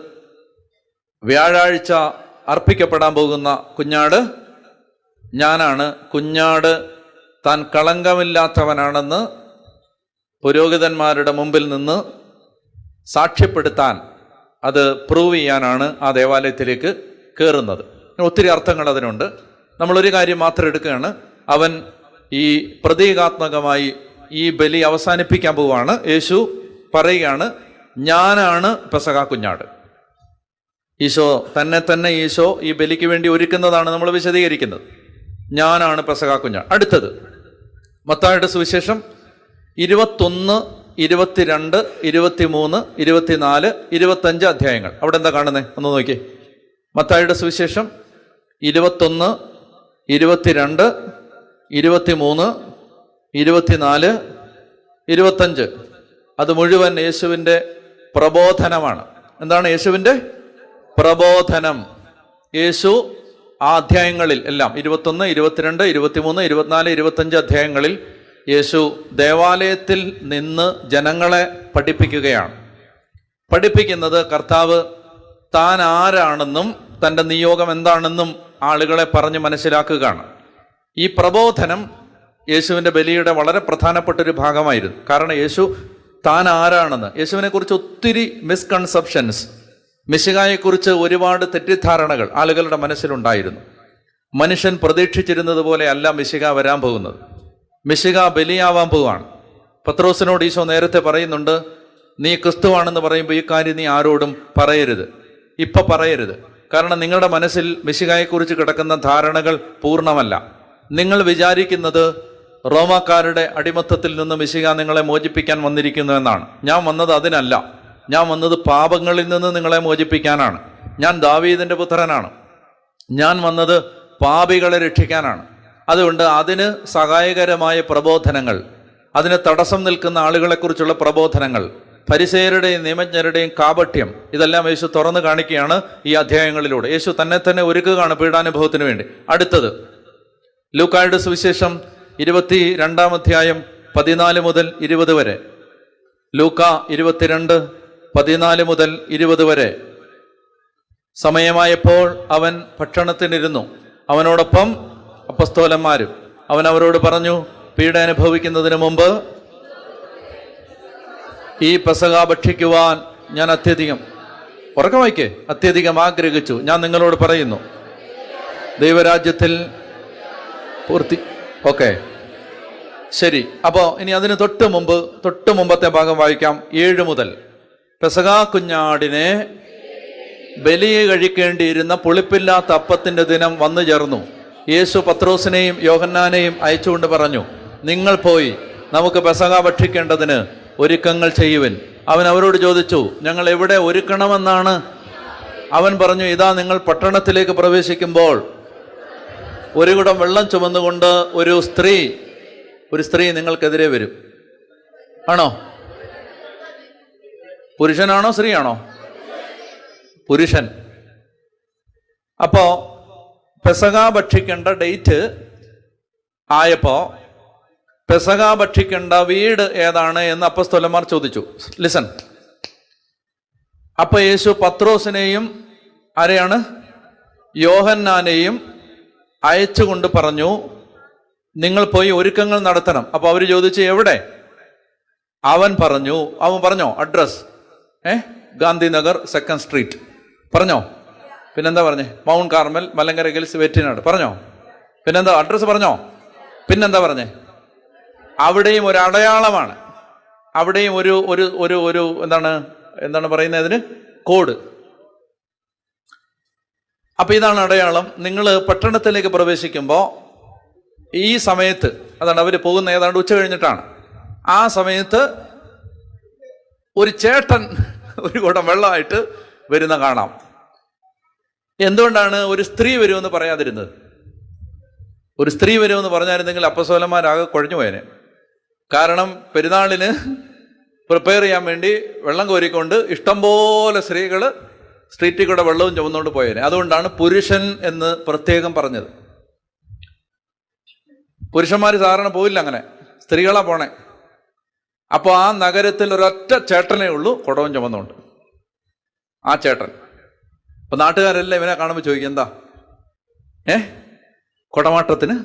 വ്യാഴാഴ്ച അർപ്പിക്കപ്പെടാൻ പോകുന്ന കുഞ്ഞാട് ഞാനാണ്, കുഞ്ഞാട് താൻ കളങ്കമില്ലാത്തവനാണെന്ന് പുരോഹിതന്മാരുടെ മുമ്പിൽ നിന്ന് സാക്ഷ്യപ്പെടുത്താൻ, അത് പ്രൂവ് ചെയ്യാനാണ് ആ ദേവാലയത്തിലേക്ക് കയറുന്നത്. ഒത്തിരി അർത്ഥങ്ങൾ അതിനുണ്ട്. നമ്മളൊരു കാര്യം മാത്രം എടുക്കുകയാണ്. അവൻ ഈ പ്രതീകാത്മകമായി ഈ ബലി അവസാനിപ്പിക്കാൻ പോവുകയാണ്. യേശു പറയുകയാണ്, ഞാനാണ് പെസഹ കുഞ്ഞാട്. ഈശോ തന്നെ ഈശോ ഈ ബലിക്ക് വേണ്ടി ഒരുക്കുന്നതാണ് നമ്മൾ വിശദീകരിക്കുന്നത്. ഞാനാണ് പെസഹ കുഞ്ഞാട്. അടുത്തത് മത്തായിയുടെ സുവിശേഷം 21, 22, 23, 24, 25 അധ്യായങ്ങൾ. അവിടെ എന്താ കാണുന്നത്? ഒന്ന് നോക്കിയേ. മത്തായിയുടെ സുവിശേഷം 21, 22, 23, 24, 25. അത് മുഴുവൻ യേശുവിൻ്റെ പ്രബോധനമാണ്. എന്താണ് യേശുവിൻ്റെ പ്രബോധനം? യേശു ആ അധ്യായങ്ങളിൽ എല്ലാം 21, 22, 23, 24, 25 അധ്യായങ്ങളിൽ യേശു ദേവാലയത്തിൽ നിന്ന് ജനങ്ങളെ പഠിപ്പിക്കുകയാണ്. പഠിപ്പിക്കുന്നത് കർത്താവ് താൻ ആരാണെന്നും തൻ്റെ നിയോഗം എന്താണെന്നും ആളുകളെ പറഞ്ഞ് മനസ്സിലാക്കുകയാണ്. ഈ പ്രബോധനം യേശുവിൻ്റെ ബലിയുടെ വളരെ പ്രധാനപ്പെട്ടൊരു ഭാഗമായിരുന്നു. കാരണം യേശു താൻ ആരാണെന്ന്, യേശുവിനെ കുറിച്ച് ഒത്തിരി മിസ്കൺസെപ്ഷൻസ്, മിശിഹായെക്കുറിച്ച് ഒരുപാട് തെറ്റിദ്ധാരണകൾ ആളുകളുടെ മനസ്സിലുണ്ടായിരുന്നു. മനുഷ്യൻ പ്രതീക്ഷിച്ചിരുന്നത് പോലെ അല്ല മിശിഹ വരാൻ പോകുന്നത്. മിശിഹ ബലിയാവാൻ പോവാണ്. പത്രോസിനോട് ഈശോ നേരത്തെ പറയുന്നുണ്ട്, നീ ക്രിസ്തുവാണെന്ന് പറയുമ്പോൾ ഈ കാര്യം നീ ആരോടും പറയരുത്, ഇപ്പം പറയരുത്. കാരണം നിങ്ങളുടെ മനസ്സിൽ മിശിഹായെക്കുറിച്ച് കിടക്കുന്ന ധാരണകൾ പൂർണ്ണമല്ല. നിങ്ങൾ വിചാരിക്കുന്നത് റോമാക്കാരുടെ അടിമത്തത്തിൽ നിന്ന് മിശിഹ നിങ്ങളെ മോചിപ്പിക്കാൻ വന്നിരിക്കുന്നു എന്നാണ്. ഞാൻ വന്നത് അതിനല്ല. ഞാൻ വന്നത് പാപങ്ങളിൽ നിന്ന് നിങ്ങളെ മോചിപ്പിക്കാനാണ്. ഞാൻ ദാവീദിൻ്റെ പുത്രനാണ്. ഞാൻ വന്നത് പാപികളെ രക്ഷിക്കാനാണ്. അതുകൊണ്ട് അതിന് സഹായകരമായ പ്രബോധനങ്ങൾ, അതിന് തടസ്സം നിൽക്കുന്ന ആളുകളെക്കുറിച്ചുള്ള പ്രബോധനങ്ങൾ, ഫരിസേയരുടെയും നിയമജ്ഞരുടെയും കാപട്യം, ഇതെല്ലാം യേശു തുറന്നു കാണിക്കുകയാണ് ഈ അധ്യായങ്ങളിലൂടെ. യേശു തന്നെ ഒരുക്കുകയാണ് പീഡാനുഭവത്തിന് വേണ്ടി. അടുത്തത് ലൂക്കായുടെ സുവിശേഷം 22 അധ്യായം 14 മുതൽ 20 വരെ. ലൂക്ക 22, 14 മുതൽ 20 വരെ. സമയമായപ്പോൾ അവൻ ഭക്ഷണത്തിനിരുന്നു, അവനോടൊപ്പം അപ്പസ്തോലന്മാരും. അവൻ അവരോട് പറഞ്ഞു, പീഡ അനുഭവിക്കുന്നതിന് മുമ്പ് ഈ പെസഹ ഭക്ഷിക്കുവാൻ ഞാൻ അത്യധികം, ഉറക്കം വായിക്കേ, അത്യധികം ആഗ്രഹിച്ചു, ഞാൻ നിങ്ങളോട് പറയുന്നു ദൈവരാജ്യത്തിൽ പൂർത്തി. ഓക്കെ, ശരി. അപ്പോൾ ഇനി അതിന് തൊട്ട് മുമ്പത്തെ ഭാഗം വായിക്കാം. 7 മുതൽ. പെസഹാ കുഞ്ഞാടിനെ ബലി കഴിക്കേണ്ടിയിരുന്ന പുളിപ്പില്ലാത്ത അപ്പത്തിന്റെ ദിനം വന്നു ചേർന്നു. യേശു പത്രോസിനെയും യോഹന്നാനെയും അയച്ചുകൊണ്ട് പറഞ്ഞു, നിങ്ങൾ പോയി നമുക്ക് പെസഹ ഭക്ഷിക്കേണ്ടതിന് ഒരുക്കങ്ങൾ ചെയ്യുവിൻ. അവൻ അവരോട് ചോദിച്ചു, ഞങ്ങൾ എവിടെ ഒരുക്കണമെന്നാണ്? അവൻ പറഞ്ഞു, ഇതാ നിങ്ങൾ പട്ടണത്തിലേക്ക് പ്രവേശിക്കുമ്പോൾ ഒരു കുടം വെള്ളം ചുമന്നുകൊണ്ട് ഒരു സ്ത്രീ നിങ്ങൾക്കെതിരെ വരും. ആണോ? പുരുഷനാണോ സ്ത്രീയാണോ? പുരുഷൻ. അപ്പോ പെസഹ ഭക്ഷിക്കേണ്ട ഡേറ്റ് ആയപ്പോ പെസഹ ഭക്ഷിക്കേണ്ട വീട് ഏതാണ് എന്ന് അപ്പസ്തോലന്മാർ ചോദിച്ചു. ലിസൺ. അപ്പൊ യേശു പത്രോസിനെയും ആരെയാണ്? യോഹന്നാനെയും അയച്ചുകൊണ്ട് പറഞ്ഞു, നിങ്ങൾ പോയി ഒരുക്കങ്ങൾ നടത്തണം. അപ്പൊ അവര് ചോദിച്ചു, എവിടെ? അവൻ പറഞ്ഞോ അഡ്രസ്? Gandhinagar 2nd street. പറഞ്ഞോ? പിന്നെന്താ പറഞ്ഞേ? Mount Carmel, Malankara hills, Vettinad. പറഞ്ഞോ? പിന്നെന്താ? അഡ്രസ് പറഞ്ഞോ? പിന്നെന്താ പറഞ്ഞേ? അവിടെയും ഒരു അടയാളമാണ്, അവിടെയും ഒരു ഒരു ഒരു ഒരു എന്താണ് പറയുന്നത് അതിന്? കോഡ്. അപ്പൊ ഇതാണ് അടയാളം. നിങ്ങൾ പട്ടണത്തിലേക്ക് പ്രവേശിക്കുമ്പോൾ ഈ സമയത്ത്, അതാണ് അവർ പോകുന്ന ഏതാണ്ട് ഉച്ച കഴിഞ്ഞിട്ടാണ്, ആ സമയത്ത് ഒരു ചേട്ടൻ ഒരു കുടം വെള്ളമായിട്ട് വരുന്ന കാണാം. എന്തുകൊണ്ടാണ് ഒരു സ്ത്രീ വരുമെന്ന് പറയാതിരുന്നത്? ഒരു സ്ത്രീ വരുമെന്ന് പറഞ്ഞായിരുന്നെങ്കിൽ അപ്പസ്തോലന്മാരാകെ കുഴഞ്ഞു പോയേനെ. കാരണം പെരുന്നാളിന് പ്രിപ്പയർ ചെയ്യാൻ വേണ്ടി വെള്ളം കോരിക്കൊണ്ട് ഇഷ്ടംപോലെ സ്ത്രീകൾ സ്ട്രീറ്റിൽ കൂടെ വെള്ളവും ചുമന്നുകൊണ്ട് പോയേനെ. അതുകൊണ്ടാണ് പുരുഷൻ എന്ന് പ്രത്യേകം പറഞ്ഞത്. പുരുഷന്മാർ സാധാരണ പോയില്ല, അങ്ങനെ സ്ത്രീകളാ പോണേ. അപ്പോൾ ആ നഗരത്തിൽ ഒരൊറ്റ ചേട്ടനേ ഉള്ളൂ കുടവും ചുമന്നുകൊണ്ട്. ആ ചേട്ടൻ. അപ്പൊ നാട്ടുകാരെല്ലാം ഇവനെ കാണുമ്പോൾ ചോദിക്കും, എന്താ കുടമാട്ടത്തിന്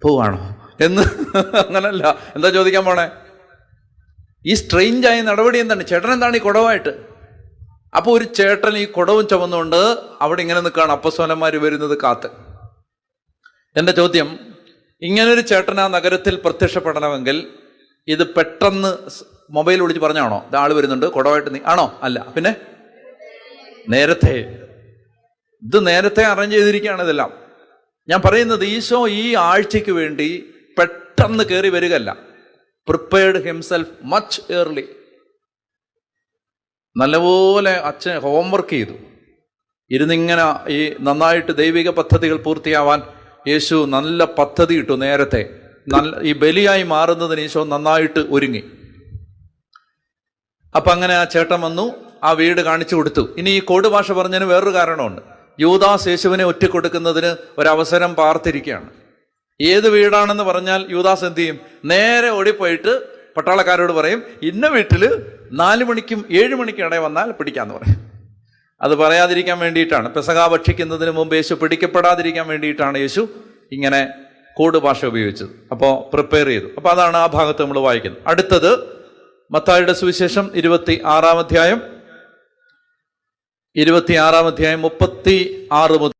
പോവാണോ എന്ന്. അങ്ങനല്ല, എന്താ ചോദിക്കാൻ പോണേ? ഈ സ്ട്രെയിഞ്ചായ നടപടി എന്താണ്? ചേട്ടൻ എന്താണ് ഈ കുടവായിട്ട്? അപ്പൊ ഒരു ചേട്ടൻ ഈ കുടവും ചുമന്നുകൊണ്ട് അവിടെ ഇങ്ങനെ നിൽക്കുകയാണ്, അപ്പസ്തോലന്മാര് വരുന്നത് കാത്ത്. എന്റെ ചോദ്യം, ഇങ്ങനൊരു ചേട്ടൻ ആ നഗരത്തിൽ പ്രത്യക്ഷപ്പെടണമെങ്കിൽ ഇത് പെട്ടെന്ന് മൊബൈൽ വിളിച്ച് പറഞ്ഞാണോ ആള് വരുന്നുണ്ട് കുടവായിട്ട്? നീ ആണോ? അല്ല. പിന്നെ നേരത്തെ അറേഞ്ച് ചെയ്തിരിക്കുകയാണ് ഇതെല്ലാം. ഞാൻ പറയുന്നത്, ഈശോ ഈ ആഴ്ചയ്ക്ക് വേണ്ടി പെട്ടെന്ന് കയറി വരികയല്ല. Prepared himself much early. നല്ലപോലെ അച്ഛൻ ഹോംവർക്ക് ചെയ്തു ഇരുന്നിങ്ങനെ ഈ നന്നായിട്ട് ദൈവിക പദ്ധതികൾ പൂർത്തിയാവാൻ യേശു നല്ല പദ്ധതി ഇട്ടു. നേരത്തെ ഈ ബലിയായി മാറുന്നതിന് ഈശോ നന്നായിട്ട് ഒരുങ്ങി. അപ്പൊ അങ്ങനെ ആ ചേട്ടൻ വന്നു, ആ വീട് കാണിച്ചു കൊടുത്തു. ഇനി ഈ കോഡ് ഭാഷ പറഞ്ഞതിന് വേറൊരു കാരണമുണ്ട്. യൂദാസ് യേശുവിനെ ഒറ്റിക്കൊടുക്കുന്നതിന് ഒരവസരം പാർത്തിരിക്കുകയാണ്. ഏത് വീടാണെന്ന് പറഞ്ഞാൽ യൂദാസ് എന്ത് ചെയ്യും? നേരെ ഓടിപ്പോയിട്ട് പട്ടാളക്കാരോട് പറയും, ഇന്ന വീട്ടില് 4 മണിക്കും 7 മണിക്കും ഇടയിൽ വന്നാൽ പിടിക്കാന്ന് പറയും. അത് പറയാതിരിക്കാൻ വേണ്ടിയിട്ടാണ്. പെസഹ ഭക്ഷിക്കുന്നതിന് മുമ്പ് യേശു പിടിക്കപ്പെടാതിരിക്കാൻ വേണ്ടിയിട്ടാണ് യേശു ഇങ്ങനെ കോഡ് ഭാഷ ഉപയോഗിച്ചത്. അപ്പോൾ പ്രിപ്പയർ ചെയ്തു. അപ്പൊ അതാണ് ആ ഭാഗത്ത് നമ്മൾ വായിക്കുന്നത്. അടുത്തത് മത്തായിയുടെ സുവിശേഷം 26-ാം അധ്യായം 36 മുതൽ